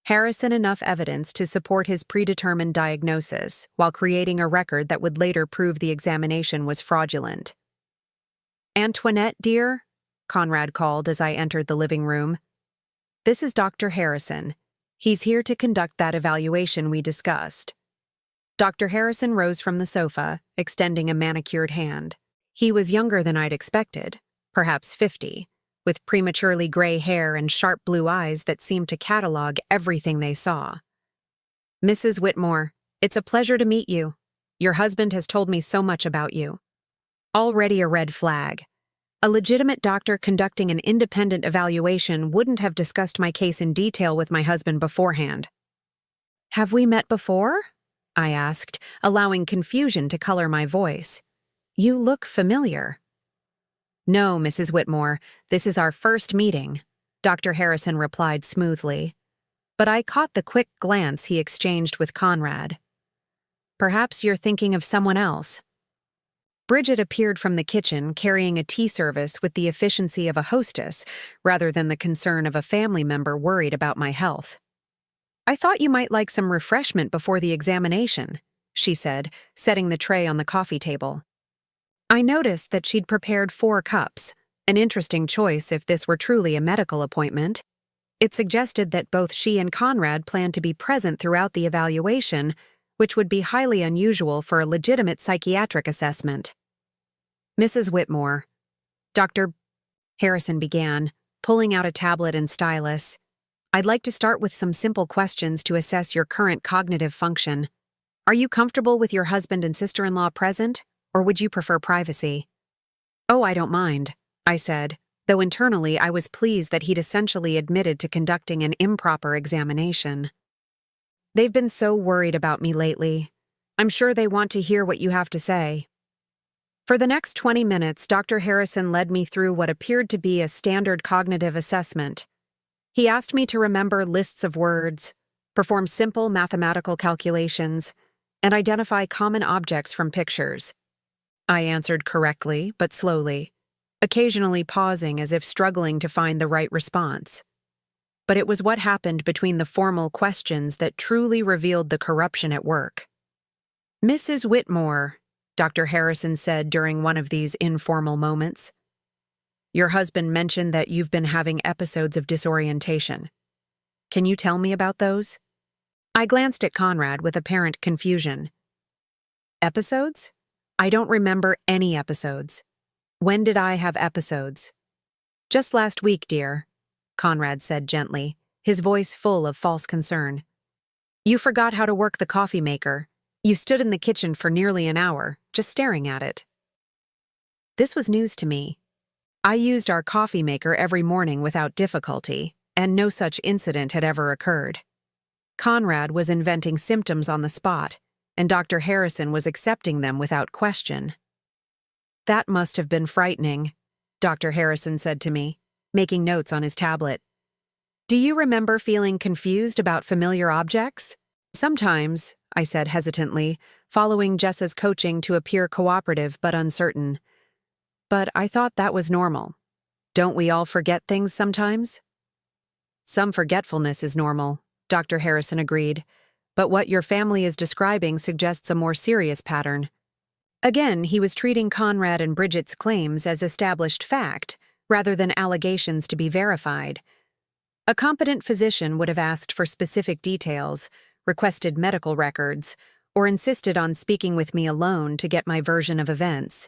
Harrison enough evidence to support his predetermined diagnosis, while creating a record that would later prove the examination was fraudulent. "Antoinette, dear," Conrad called as I entered the living room. "This is Dr. Harrison. He's here to conduct that evaluation we discussed." Dr. Harrison rose from the sofa, extending a manicured hand. He was younger than I'd expected, perhaps 50, with prematurely gray hair and sharp blue eyes that seemed to catalog everything they saw. "Mrs. Whitmore, it's a pleasure to meet you. Your husband has told me so much about you." Already a red flag. A legitimate doctor conducting an independent evaluation wouldn't have discussed my case in detail with my husband beforehand. "Have we met before?" I asked, allowing confusion to color my voice. "You look familiar." "No, Mrs. Whitmore, this is our first meeting," Dr. Harrison replied smoothly. but I caught the quick glance he exchanged with Conrad. Perhaps you're thinking of someone else. Bridget appeared from the kitchen carrying a tea service with the efficiency of a hostess rather than the concern of a family member worried about my health. I thought you might like some refreshment before the examination, she said, setting the tray on the coffee table. I noticed that she'd prepared 4 cups, an interesting choice if this were truly a medical appointment. It suggested that both she and Conrad planned to be present throughout the evaluation, which would be highly unusual for a legitimate psychiatric assessment. Mrs. Whitmore, Dr. Harrison began, pulling out a tablet and stylus. I'd like to start with some simple questions to assess your current cognitive function. Are you comfortable with your husband and sister-in-law present, or would you prefer privacy? Oh, I don't mind, I said, though internally I was pleased that he'd essentially admitted to conducting an improper examination. They've been so worried about me lately. I'm sure they want to hear what you have to say. For the next 20 minutes, Dr. Harrison led me through what appeared to be a standard cognitive assessment. He asked me to remember lists of words, perform simple mathematical calculations, and identify common objects from pictures. I answered correctly, but slowly, occasionally pausing as if struggling to find the right response. But it was what happened between the formal questions that truly revealed the corruption at work. Mrs. Whitmore, Dr. Harrison said during one of these informal moments, your husband mentioned that you've been having episodes of disorientation. Can you tell me about those? I glanced at Conrad with apparent confusion. Episodes? I don't remember any episodes. When did I have episodes? Just last week, dear, Conrad said gently, his voice full of false concern. You forgot how to work the coffee maker. You stood in the kitchen for nearly an hour, just staring at it. This was news to me. I used our coffee maker every morning without difficulty, and no such incident had ever occurred. Conrad was inventing symptoms on the spot, and Dr. Harrison was accepting them without question. That must have been frightening, Dr. Harrison said to me, making notes on his tablet. Do you remember feeling confused about familiar objects? Sometimes, I said hesitantly, following Jessa's coaching to appear cooperative but uncertain. But I thought that was normal. Don't we all forget things sometimes? Some forgetfulness is normal, Dr. Harrison agreed, but what your family is describing suggests a more serious pattern. Again, he was treating Conrad and Bridget's claims as established fact, rather than allegations to be verified. A competent physician would have asked for specific details, requested medical records, or insisted on speaking with me alone to get my version of events.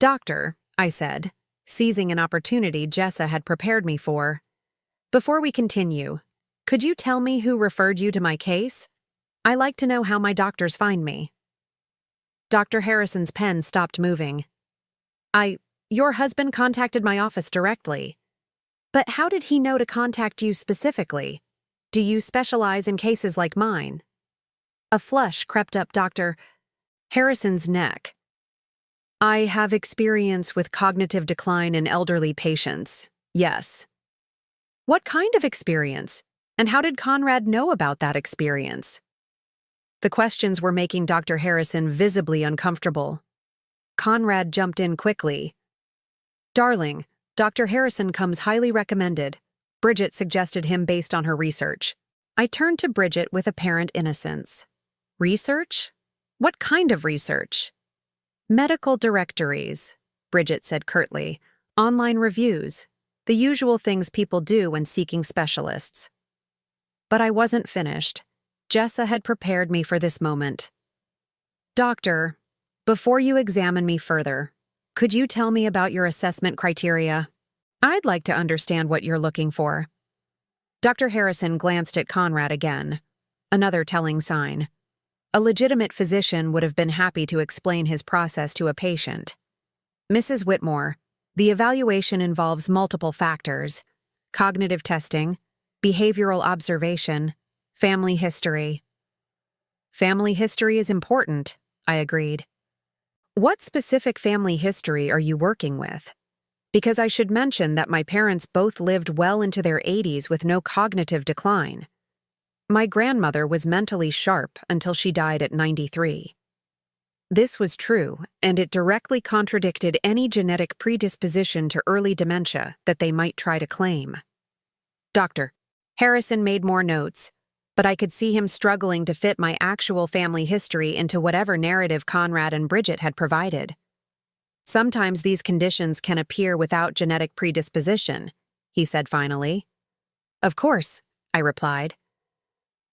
Doctor, I said, seizing an opportunity Jessa had prepared me for. Before we continue, could you tell me who referred you to my case? I like to know how my doctors find me. Dr. Harrison's pen stopped moving. Your husband contacted my office directly. But how did he know to contact you specifically? Do you specialize in cases like mine? A flush crept up Dr. Harrison's neck. I have experience with cognitive decline in elderly patients, yes. What kind of experience? And how did Conrad know about that experience? The questions were making Dr. Harrison visibly uncomfortable. Conrad jumped in quickly. Darling, Dr. Harrison comes highly recommended. Bridget suggested him based on her research. I turned to Bridget with apparent innocence. Research? What kind of research? Medical directories, Bridget said curtly. Online reviews. The usual things people do when seeking specialists. But I wasn't finished. Jessa had prepared me for this moment. Doctor, before you examine me further, could you tell me about your assessment criteria? I'd like to understand what you're looking for. Dr. Harrison glanced at Conrad again. Another telling sign. A legitimate physician would have been happy to explain his process to a patient. Mrs. Whitmore, the evaluation involves multiple factors: cognitive testing, behavioral observation, family history. Family history is important, I agreed. What specific family history are you working with? Because I should mention that my parents both lived well into their 80s with no cognitive decline. My grandmother was mentally sharp until she died at 93. This was true, and it directly contradicted any genetic predisposition to early dementia that they might try to claim. Dr. Harrison made more notes, but I could see him struggling to fit my actual family history into whatever narrative Conrad and Bridget had provided. Sometimes these conditions can appear without genetic predisposition, he said finally. Of course, I replied.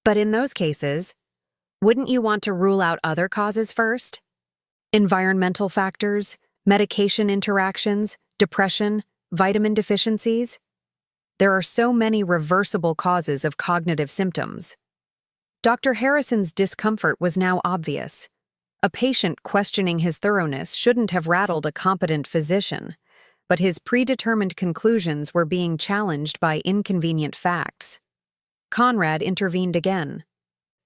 But in those cases, wouldn't you want to rule out other causes first? Environmental factors, medication interactions, depression, vitamin deficiencies? There are so many reversible causes of cognitive symptoms. Dr. Harrison's discomfort was now obvious. A patient questioning his thoroughness shouldn't have rattled a competent physician, but his predetermined conclusions were being challenged by inconvenient facts. Conrad intervened again.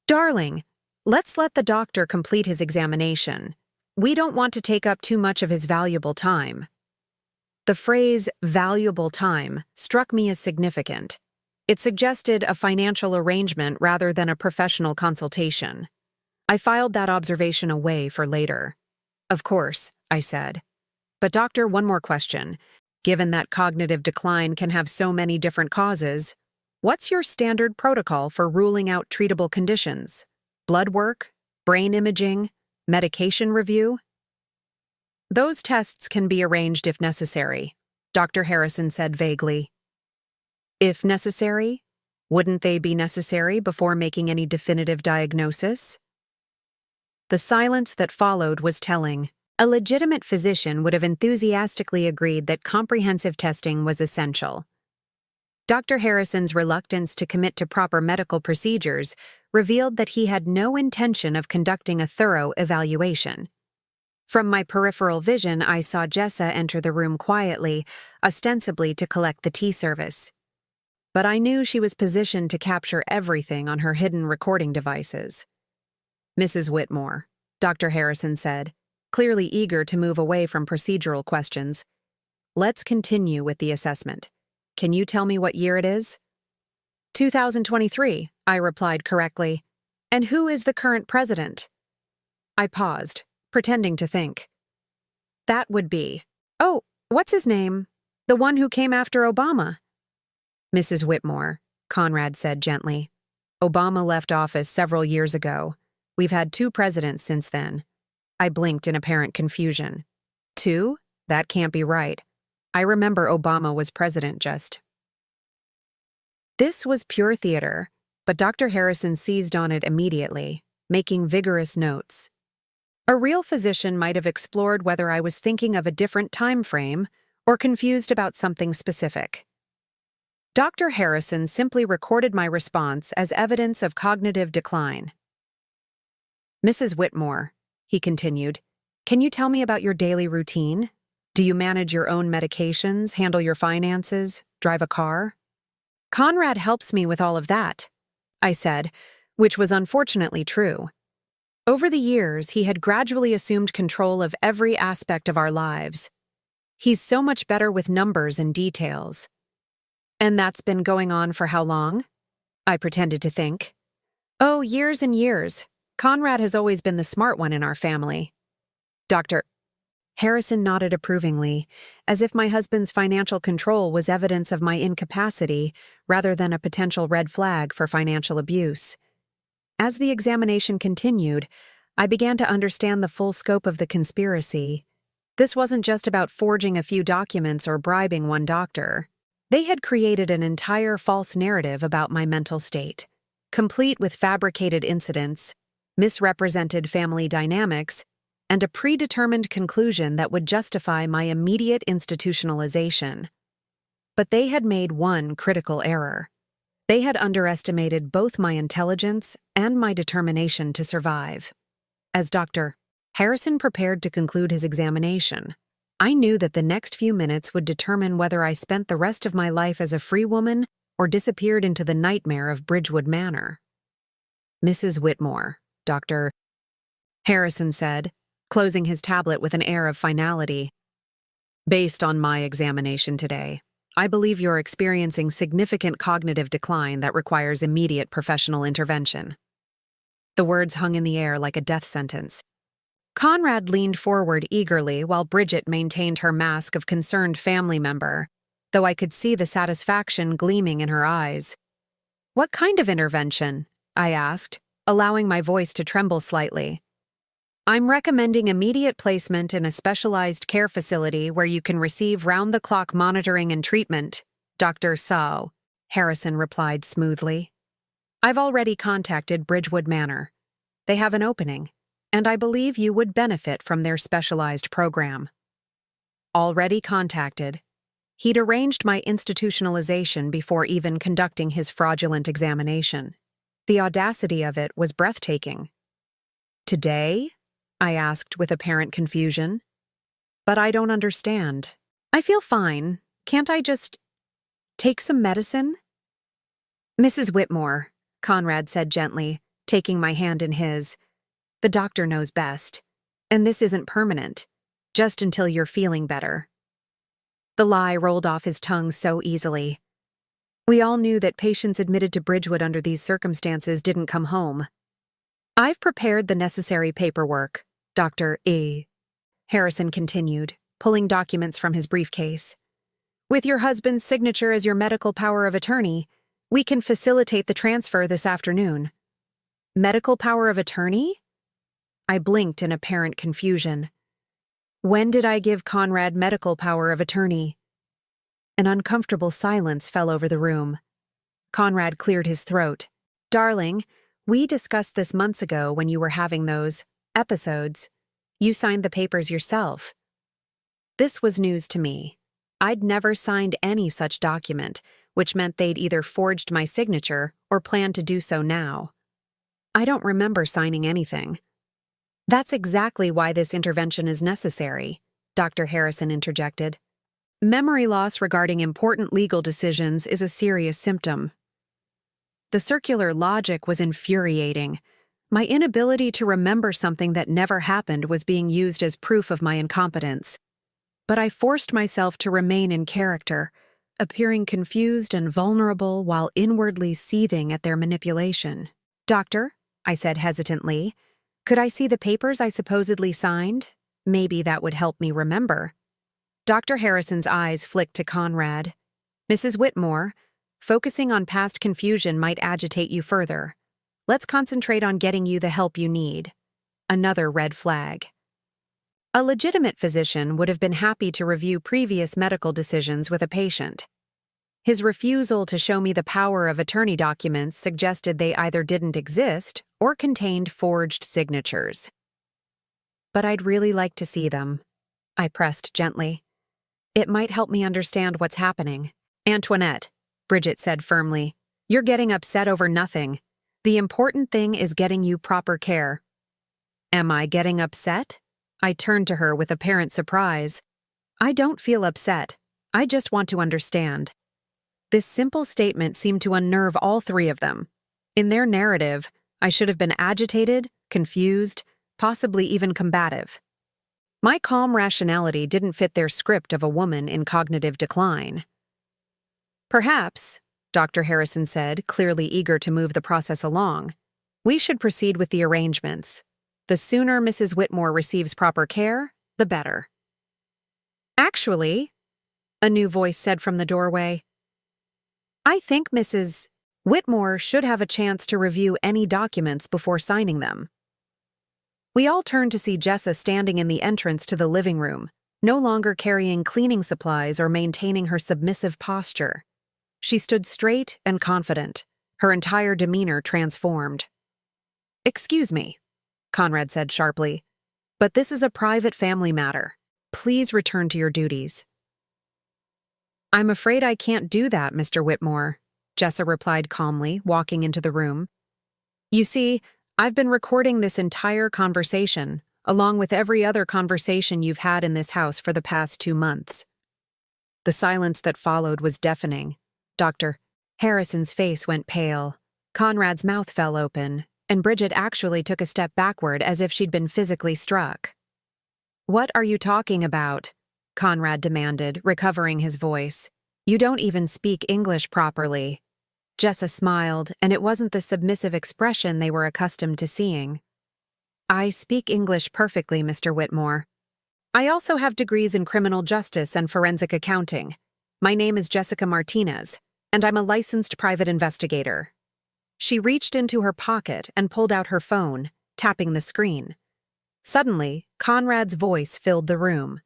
Darling, let's let the doctor complete his examination. We don't want to take up too much of his valuable time. The phrase valuable time struck me as significant. It suggested a financial arrangement rather than a professional consultation. I filed that observation away for later. Of course, I said. But doctor, one more question. Given that cognitive decline can have so many different causes, what's your standard protocol for ruling out treatable conditions? Blood work? Brain imaging? Medication review? Those tests can be arranged if necessary, Dr. Harrison said vaguely. If necessary? Wouldn't they be necessary before making any definitive diagnosis? The silence that followed was telling. A legitimate physician would have enthusiastically agreed that comprehensive testing was essential. Dr. Harrison's reluctance to commit to proper medical procedures revealed that he had no intention of conducting a thorough evaluation. From my peripheral vision, I saw Jessa enter the room quietly, ostensibly to collect the tea service. But I knew she was positioned to capture everything on her hidden recording devices. Mrs. Whitmore, Dr. Harrison said, clearly eager to move away from procedural questions. Let's continue with the assessment. Can you tell me what year it is? 2023, I replied correctly. And who is the current president? I paused, pretending to think. That would be. Oh, what's his name? The one who came after Obama. Mrs. Whitmore, Conrad said gently. Obama left office several years ago. We've had 2 presidents since then. I blinked in apparent confusion. 2? That can't be right. I remember Obama was president just. This was pure theater, but Dr. Harrison seized on it immediately, making vigorous notes. A real physician might have explored whether I was thinking of a different time frame or confused about something specific. Dr. Harrison simply recorded my response as evidence of cognitive decline. Mrs. Whitmore, he continued, can you tell me about your daily routine? Do you manage your own medications, handle your finances, drive a car? Conrad helps me with all of that, I said, which was unfortunately true. Over the years, he had gradually assumed control of every aspect of our lives. He's so much better with numbers and details. And that's been going on for how long? I pretended to think. Oh, years and years. Conrad has always been the smart one in our family. Dr. Harrison nodded approvingly, as if my husband's financial control was evidence of my incapacity rather than a potential red flag for financial abuse. As the examination continued, I began to understand the full scope of the conspiracy. This wasn't just about forging a few documents or bribing one doctor. They had created an entire false narrative about my mental state, complete with fabricated incidents, misrepresented family dynamics, and a predetermined conclusion that would justify my immediate institutionalization. But they had made one critical error. They had underestimated both my intelligence and my determination to survive. As Dr. Harrison prepared to conclude his examination, I knew that the next few minutes would determine whether I spent the rest of my life as a free woman or disappeared into the nightmare of Bridgewood Manor. Mrs. Whitmore, Dr. Harrison said, closing his tablet with an air of finality. Based on my examination today, I believe you're experiencing significant cognitive decline that requires immediate professional intervention." The words hung in the air like a death sentence. Conrad leaned forward eagerly while Bridget maintained her mask of concerned family member, though I could see the satisfaction gleaming in her eyes. "What kind of intervention?" I asked, allowing my voice to tremble slightly. "I'm recommending immediate placement in a specialized care facility where you can receive round-the-clock monitoring and treatment, Dr. Sao," Harrison replied smoothly. "I've already contacted Bridgewood Manor. They have an opening, and I believe you would benefit from their specialized program." Already contacted. He'd arranged my institutionalization before even conducting his fraudulent examination. The audacity of it was breathtaking. "Today?" I asked with apparent confusion. "But I don't understand. I feel fine. Can't I just take some medicine?" "Mrs. Whitmore," Conrad said gently, taking my hand in his. "The doctor knows best. And this isn't permanent. Just until you're feeling better." The lie rolled off his tongue so easily. We all knew that patients admitted to Bridgewood under these circumstances didn't come home. "I've prepared the necessary paperwork, Dr. E." Harrison continued, pulling documents from his briefcase. "With your husband's signature as your medical power of attorney, we can facilitate the transfer this afternoon." "Medical power of attorney?" I blinked in apparent confusion. When did I give Conrad medical power of attorney? An uncomfortable silence fell over the room. Conrad cleared his throat. "Darling, we discussed this months ago when you were having those episodes. You signed the papers yourself." This was news to me. I'd never signed any such document, which meant they'd either forged my signature or planned to do so now. "I don't remember signing anything." "That's exactly why this intervention is necessary," Dr. Harrison interjected. "Memory loss regarding important legal decisions is a serious symptom." The circular logic was infuriating. My inability to remember something that never happened was being used as proof of my incompetence. But I forced myself to remain in character, appearing confused and vulnerable while inwardly seething at their manipulation. "Doctor," I said hesitantly, "could I see the papers I supposedly signed? Maybe that would help me remember." Dr. Harrison's eyes flicked to Conrad. "Mrs. Whitmore, focusing on past confusion might agitate you further. Let's concentrate on getting you the help you need." Another red flag. A legitimate physician would have been happy to review previous medical decisions with a patient. His refusal to show me the power of attorney documents suggested they either didn't exist or contained forged signatures. "But I'd really like to see them," I pressed gently. "It might help me understand what's happening." "Antoinette," Bridget said firmly, "you're getting upset over nothing. The important thing is getting you proper care." "Am I getting upset?" I turned to her with apparent surprise. "I don't feel upset. I just want to understand." This simple statement seemed to unnerve all three of them. In their narrative, I should have been agitated, confused, possibly even combative. My calm rationality didn't fit their script of a woman in cognitive decline. "Perhaps," Dr. Harrison said, clearly eager to move the process along, "we should proceed with the arrangements. The sooner Mrs. Whitmore receives proper care, the better." "Actually," a new voice said from the doorway, "I think Mrs. Whitmore should have a chance to review any documents before signing them." We all turned to see Jessa standing in the entrance to the living room, no longer carrying cleaning supplies or maintaining her submissive posture. She stood straight and confident, her entire demeanor transformed. "Excuse me," Conrad said sharply, "but this is a private family matter. Please return to your duties." "I'm afraid I can't do that, Mr. Whitmore," Jessa replied calmly, walking into the room. "You see, I've been recording this entire conversation, along with every other conversation you've had in this house for the past 2 months." The silence that followed was deafening. Dr. Harrison's face went pale. Conrad's mouth fell open, and Bridget actually took a step backward as if she'd been physically struck. "What are you talking about?" Conrad demanded, recovering his voice. You don't even speak English properly. Jessa smiled, and it wasn't the submissive expression they were accustomed to seeing. I speak English perfectly, Mr. Whitmore. I also have degrees in criminal justice and forensic accounting. My name is Jessica Martinez, and I'm a licensed private investigator. She reached into her pocket and pulled out her phone, tapping the screen. Suddenly, Conrad's voice filled the room.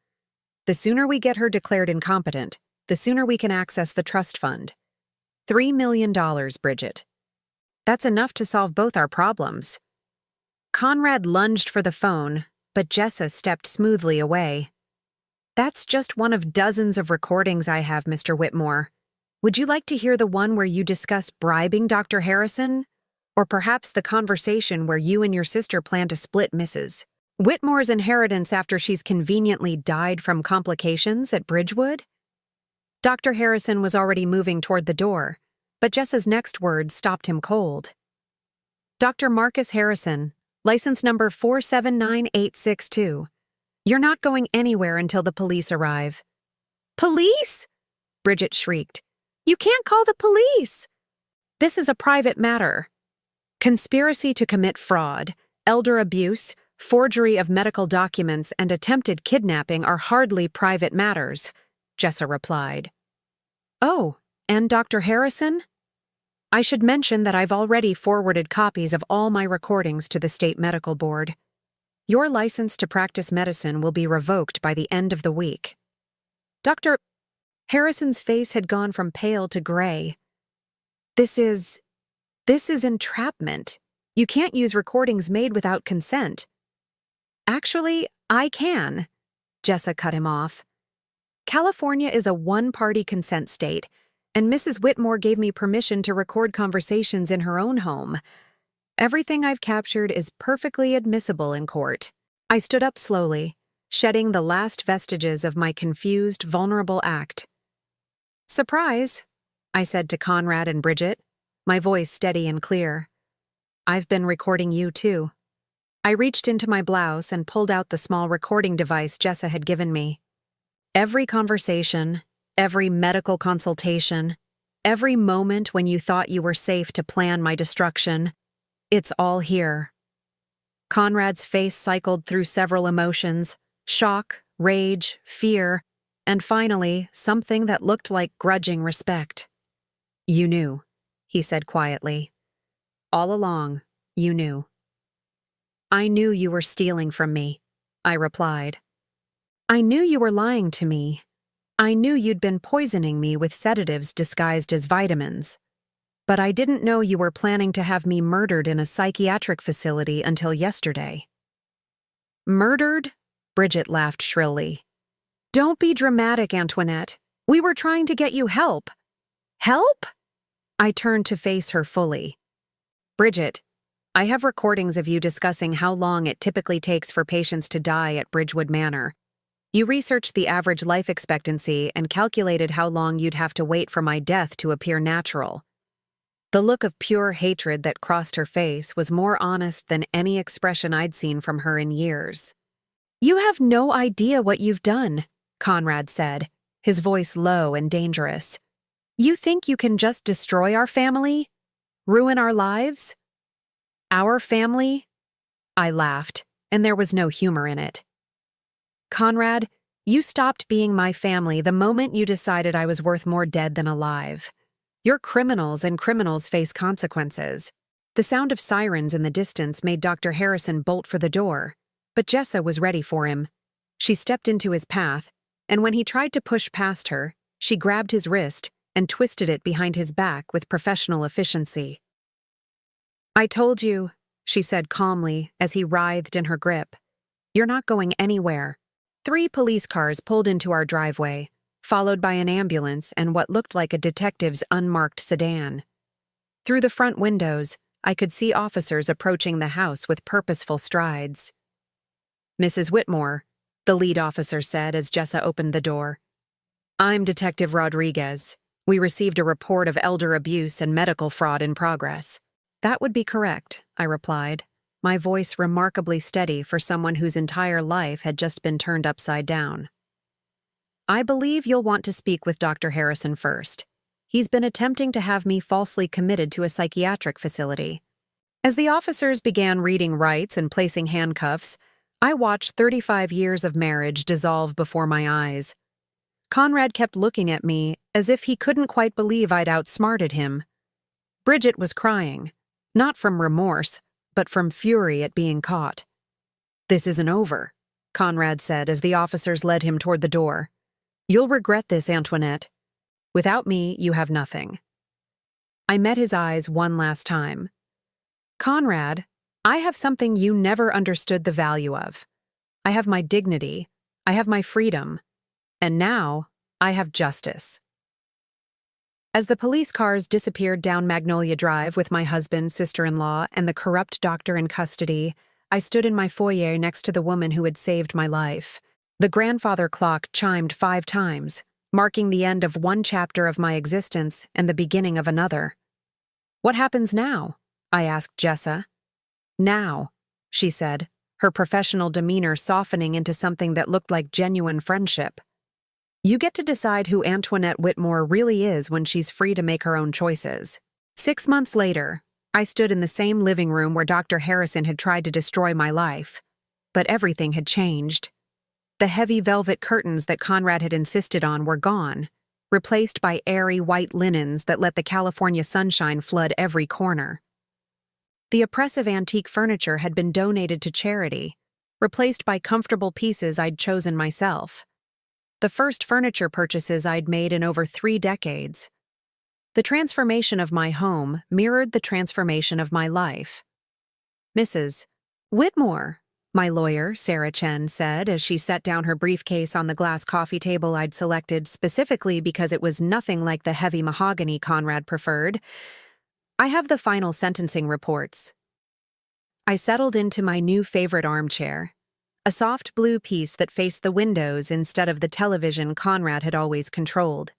The sooner we get her declared incompetent, the sooner we can access the trust fund. $3 million, Bridget. That's enough to solve both our problems. Conrad lunged for the phone, but Jessa stepped smoothly away. That's just one of dozens of recordings I have, Mr. Whitmore. Would you like to hear the one where you discuss bribing Dr. Harrison? Or perhaps the conversation where you and your sister plan to split Mrs. Whitmore's inheritance after she's conveniently died from complications at Bridgewood? Dr. Harrison was already moving toward the door, but Jessa's next words stopped him cold. Dr. Marcus Harrison, license number 479862. You're not going anywhere until the police arrive. Police? Bridget shrieked. You can't call the police. This is a private matter. Conspiracy to commit fraud, elder abuse, forgery of medical documents, and attempted kidnapping are hardly private matters, Jessa replied. Oh, and Dr. Harrison? I should mention that I've already forwarded copies of all my recordings to the State Medical Board. Your license to practice medicine will be revoked by the end of the week. Dr. Harrison's face had gone from pale to gray. This is entrapment. You can't use recordings made without consent. Actually, I can, Jessa cut him off. California is a one-party consent state, and Mrs. Whitmore gave me permission to record conversations in her own home. Everything I've captured is perfectly admissible in court. I stood up slowly, shedding the last vestiges of my confused, vulnerable act. Surprise, I said to Conrad and Bridget, my voice steady and clear. I've been recording you too. I reached into my blouse and pulled out the small recording device Jessa had given me. Every conversation, every medical consultation, every moment when you thought you were safe to plan my destruction, it's all here. Conrad's face cycled through several emotions: shock, rage, fear, and finally, something that looked like grudging respect. You knew, he said quietly. All along, you knew. I knew you were stealing from me, I replied. I knew you were lying to me. I knew you'd been poisoning me with sedatives disguised as vitamins. But I didn't know you were planning to have me murdered in a psychiatric facility until yesterday. Murdered? Bridget laughed shrilly. Don't be dramatic, Antoinette. We were trying to get you help. Help? I turned to face her fully. Bridget, I have recordings of you discussing how long it typically takes for patients to die at Bridgewood Manor. You researched the average life expectancy and calculated how long you'd have to wait for my death to appear natural. The look of pure hatred that crossed her face was more honest than any expression I'd seen from her in years. You have no idea what you've done, Conrad said, his voice low and dangerous. You think you can just destroy our family? Ruin our lives? Our family? I laughed, and there was no humor in it. Conrad, you stopped being my family the moment you decided I was worth more dead than alive. You're criminals, and criminals face consequences. The sound of sirens in the distance made Dr. Harrison bolt for the door, but Jessa was ready for him. She stepped into his path, and when he tried to push past her, she grabbed his wrist and twisted it behind his back with professional efficiency. I told you, she said calmly as he writhed in her grip. You're not going anywhere. 3 police cars pulled into our driveway, followed by an ambulance and what looked like a detective's unmarked sedan. Through the front windows, I could see officers approaching the house with purposeful strides. Mrs. Whitmore, the lead officer said as Jessa opened the door. I'm Detective Rodriguez. We received a report of elder abuse and medical fraud in progress. That would be correct, I replied, my voice remarkably steady for someone whose entire life had just been turned upside down. I believe you'll want to speak with Dr. Harrison first. He's been attempting to have me falsely committed to a psychiatric facility." As the officers began reading rights and placing handcuffs, I watched 35 years of marriage dissolve before my eyes. Conrad kept looking at me as if he couldn't quite believe I'd outsmarted him. Bridget was crying, not from remorse, but from fury at being caught. "This isn't over," Conrad said as the officers led him toward the door. "You'll regret this, Antoinette. Without me, you have nothing." I met his eyes one last time. "Conrad, I have something you never understood the value of. I have my dignity, I have my freedom, and now I have justice." As the police cars disappeared down Magnolia Drive with my husband, sister-in-law, and the corrupt doctor in custody, I stood in my foyer next to the woman who had saved my life. The grandfather clock chimed 5 times, marking the end of one chapter of my existence and the beginning of another. "What happens now?" I asked Jessa. "Now," she said, her professional demeanor softening into something that looked like genuine friendship. "You get to decide who Antoinette Whitmore really is when she's free to make her own choices." 6 months later, I stood in the same living room where Dr. Harrison had tried to destroy my life. But everything had changed. The heavy velvet curtains that Conrad had insisted on were gone, replaced by airy white linens that let the California sunshine flood every corner. The oppressive antique furniture had been donated to charity, replaced by comfortable pieces I'd chosen myself. The first furniture purchases I'd made in over 3 decades. The transformation of my home mirrored the transformation of my life. "Mrs. Whitmore," my lawyer, Sarah Chen, said as she set down her briefcase on the glass coffee table I'd selected specifically because it was nothing like the heavy mahogany Conrad preferred. "I have the final sentencing reports." I settled into my new favorite armchair, a soft blue piece that faced the windows instead of the television Conrad had always controlled.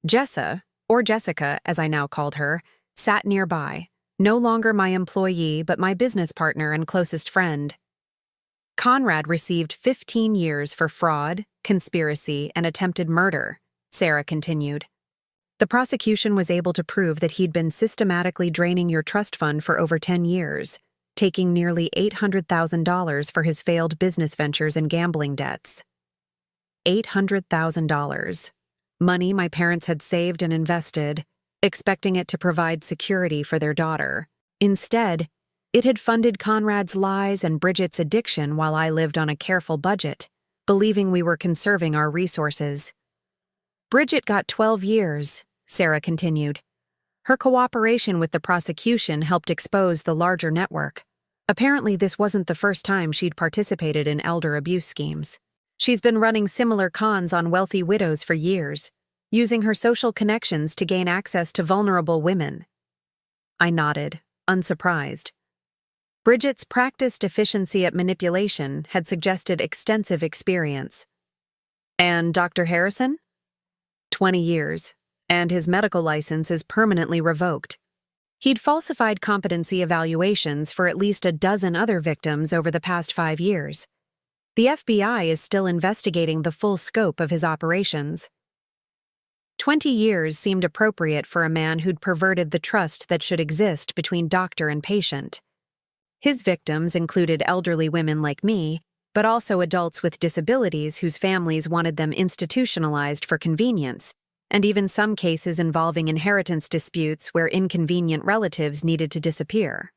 Jessa, or Jessica as I now called her, sat nearby, no longer my employee but my business partner and closest friend. "Conrad received 15 years for fraud, conspiracy, and attempted murder," Sarah continued. "The prosecution was able to prove that he'd been systematically draining your trust fund for over 10 years, taking nearly $800,000 for his failed business ventures and gambling debts." $800,000. Money my parents had saved and invested, expecting it to provide security for their daughter. Instead, it had funded Conrad's lies and Bridget's addiction while I lived on a careful budget, believing we were conserving our resources. "Bridget got 12 years, Sarah continued. Her cooperation with the prosecution helped expose the larger network. Apparently, this wasn't the first time she'd participated in elder abuse schemes. She's been running similar cons on wealthy widows for years, using her social connections to gain access to vulnerable women." I nodded, unsurprised. Bridget's practiced efficiency at manipulation had suggested extensive experience. "And Dr. Harrison?" 20 years, and his medical license is permanently revoked. He'd falsified competency evaluations for at least a dozen other victims over the past 5 years. The FBI is still investigating the full scope of his operations. 20 years seemed appropriate for a man who'd perverted the trust that should exist between doctor and patient. His victims included elderly women like me, but also adults with disabilities whose families wanted them institutionalized for convenience, and even some cases involving inheritance disputes where inconvenient relatives needed to disappear.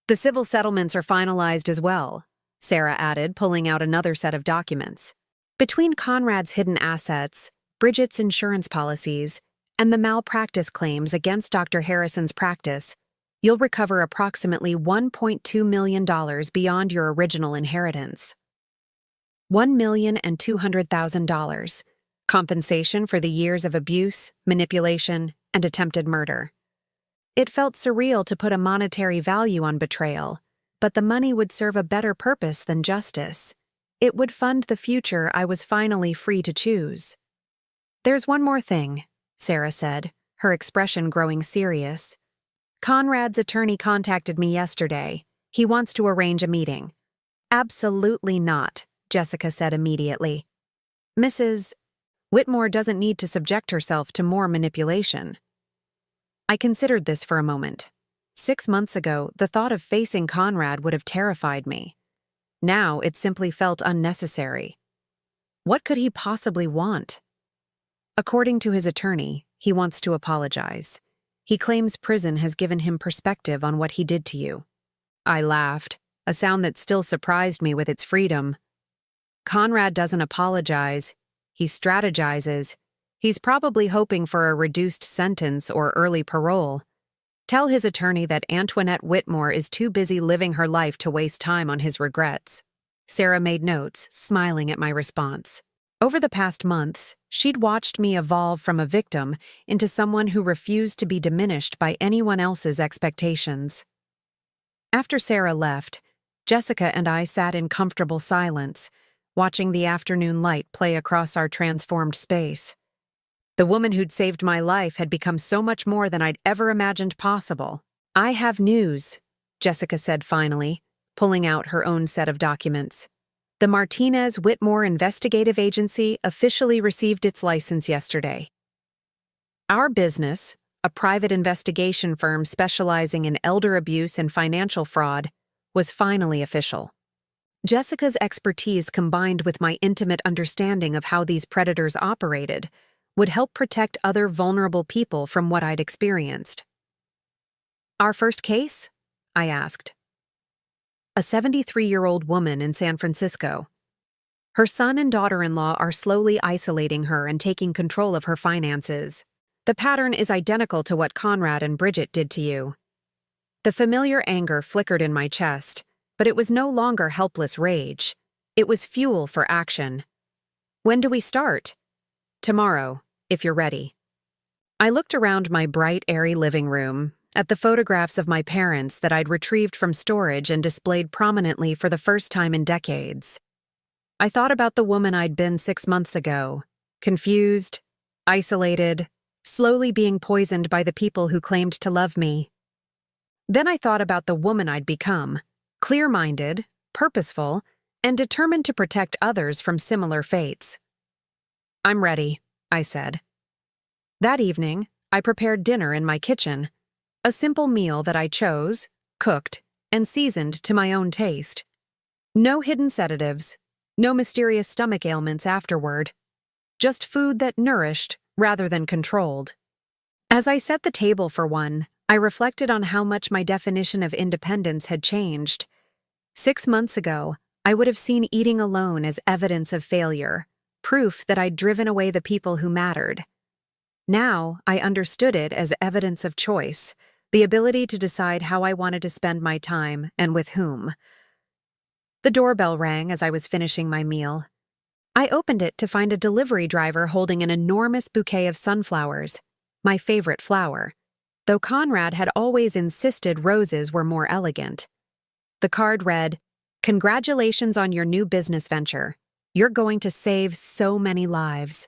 "The civil settlements are finalized as well," Sarah added, pulling out another set of documents. "Between Conrad's hidden assets, Bridget's insurance policies, and the malpractice claims against Dr. Harrison's practice, you'll recover approximately $1.2 million beyond your original inheritance. $1,200,000, compensation for the years of abuse, manipulation, and attempted murder." It felt surreal to put a monetary value on betrayal, but the money would serve a better purpose than justice. It would fund the future I was finally free to choose. "There's one more thing," Sarah said, her expression growing serious. "Conrad's attorney contacted me yesterday. He wants to arrange a meeting." "Absolutely not," Jessica said immediately. Mrs. Whitmore doesn't need to subject herself to more manipulation. I considered this for a moment. 6 months ago, the thought of facing Conrad would have terrified me. Now it simply felt unnecessary. What could he possibly want? According to his attorney, he wants to apologize. He claims prison has given him perspective on what he did to you. I laughed, a sound that still surprised me with its freedom. Conrad doesn't apologize. He strategizes. He's probably hoping for a reduced sentence or early parole. Tell his attorney that Antoinette Whitmore is too busy living her life to waste time on his regrets. Sarah made notes, smiling at my response. Over the past months, she'd watched me evolve from a victim into someone who refused to be diminished by anyone else's expectations. After Sarah left, Jessica and I sat in comfortable silence, watching the afternoon light play across our transformed space. The woman who'd saved my life had become so much more than I'd ever imagined possible. "I have news," Jessica said finally, pulling out her own set of documents. The Martinez-Whitmore Investigative Agency officially received its license yesterday. Our business, a private investigation firm specializing in elder abuse and financial fraud, was finally official. Jessica's expertise combined with my intimate understanding of how these predators operated would help protect other vulnerable people from what I'd experienced. "Our first case?" I asked. A 73-year-old woman in San Francisco. Her son and daughter-in-law are slowly isolating her and taking control of her finances. The pattern is identical to what Conrad and Bridget did to you. The familiar anger flickered in my chest, but it was no longer helpless rage. It was fuel for action. "When do we start?" "Tomorrow, if you're ready." I looked around my bright, airy living room, at the photographs of my parents that I'd retrieved from storage and displayed prominently for the first time in decades. I thought about the woman I'd been 6 months ago, confused, isolated, slowly being poisoned by the people who claimed to love me. Then I thought about the woman I'd become, clear-minded, purposeful, and determined to protect others from similar fates. "I'm ready," I said. That evening, I prepared dinner in my kitchen. A simple meal that I chose, cooked, and seasoned to my own taste. No hidden sedatives, no mysterious stomach ailments afterward. Just food that nourished rather than controlled. As I set the table for one, I reflected on how much my definition of independence had changed. 6 months ago, I would have seen eating alone as evidence of failure, proof that I'd driven away the people who mattered. Now, I understood it as evidence of choice, the ability to decide how I wanted to spend my time and with whom. The doorbell rang as I was finishing my meal. I opened it to find a delivery driver holding an enormous bouquet of sunflowers, my favorite flower, though Conrad had always insisted roses were more elegant. The card read, "Congratulations on your new business venture. You're going to save so many lives.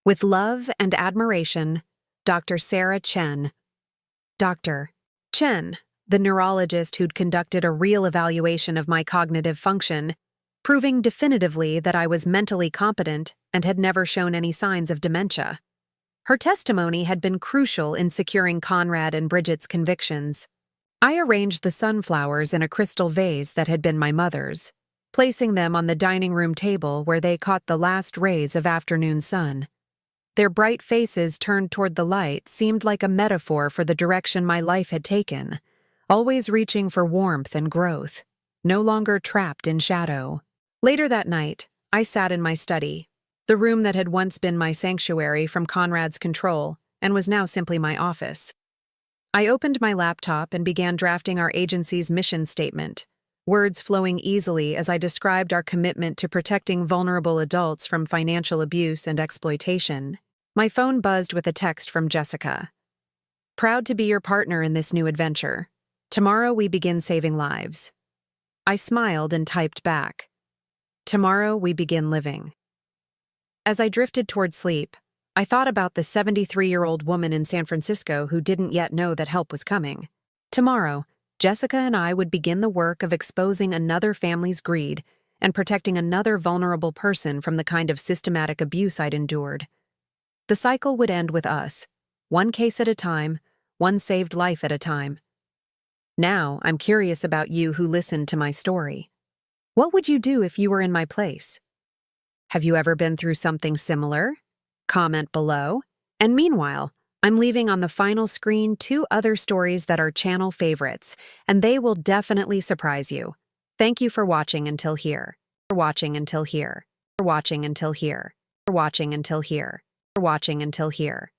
With love and admiration, Dr. Sarah Chen." Dr. Chen, the neurologist who'd conducted a real evaluation of my cognitive function, proving definitively that I was mentally competent and had never shown any signs of dementia. Her testimony had been crucial in securing Conrad and Bridget's convictions. I arranged the sunflowers in a crystal vase that had been my mother's, placing them on the dining room table where they caught the last rays of afternoon sun. Their bright faces turned toward the light seemed like a metaphor for the direction my life had taken, always reaching for warmth and growth, no longer trapped in shadow. Later that night, I sat in my study, the room that had once been my sanctuary from Conrad's control and was now simply my office. I opened my laptop and began drafting our agency's mission statement, words flowing easily as I described our commitment to protecting vulnerable adults from financial abuse and exploitation. My phone buzzed with a text from Jessica. "Proud to be your partner in this new adventure. Tomorrow we begin saving lives." I smiled and typed back, "Tomorrow we begin living." As I drifted toward sleep, I thought about the 73-year-old woman in San Francisco who didn't yet know that help was coming. Tomorrow, Jessica and I would begin the work of exposing another family's greed and protecting another vulnerable person from the kind of systematic abuse I'd endured. The cycle would end with us, one case at a time, one saved life at a time. Now, I'm curious about you who listened to my story. What would you do if you were in my place? Have you ever been through something similar? Comment below. And meanwhile, I'm leaving on the final screen 2 other stories that are channel favorites, and they will definitely surprise you. Thank you for watching until here. For watching until here. For watching until here. For watching until here. For watching until here.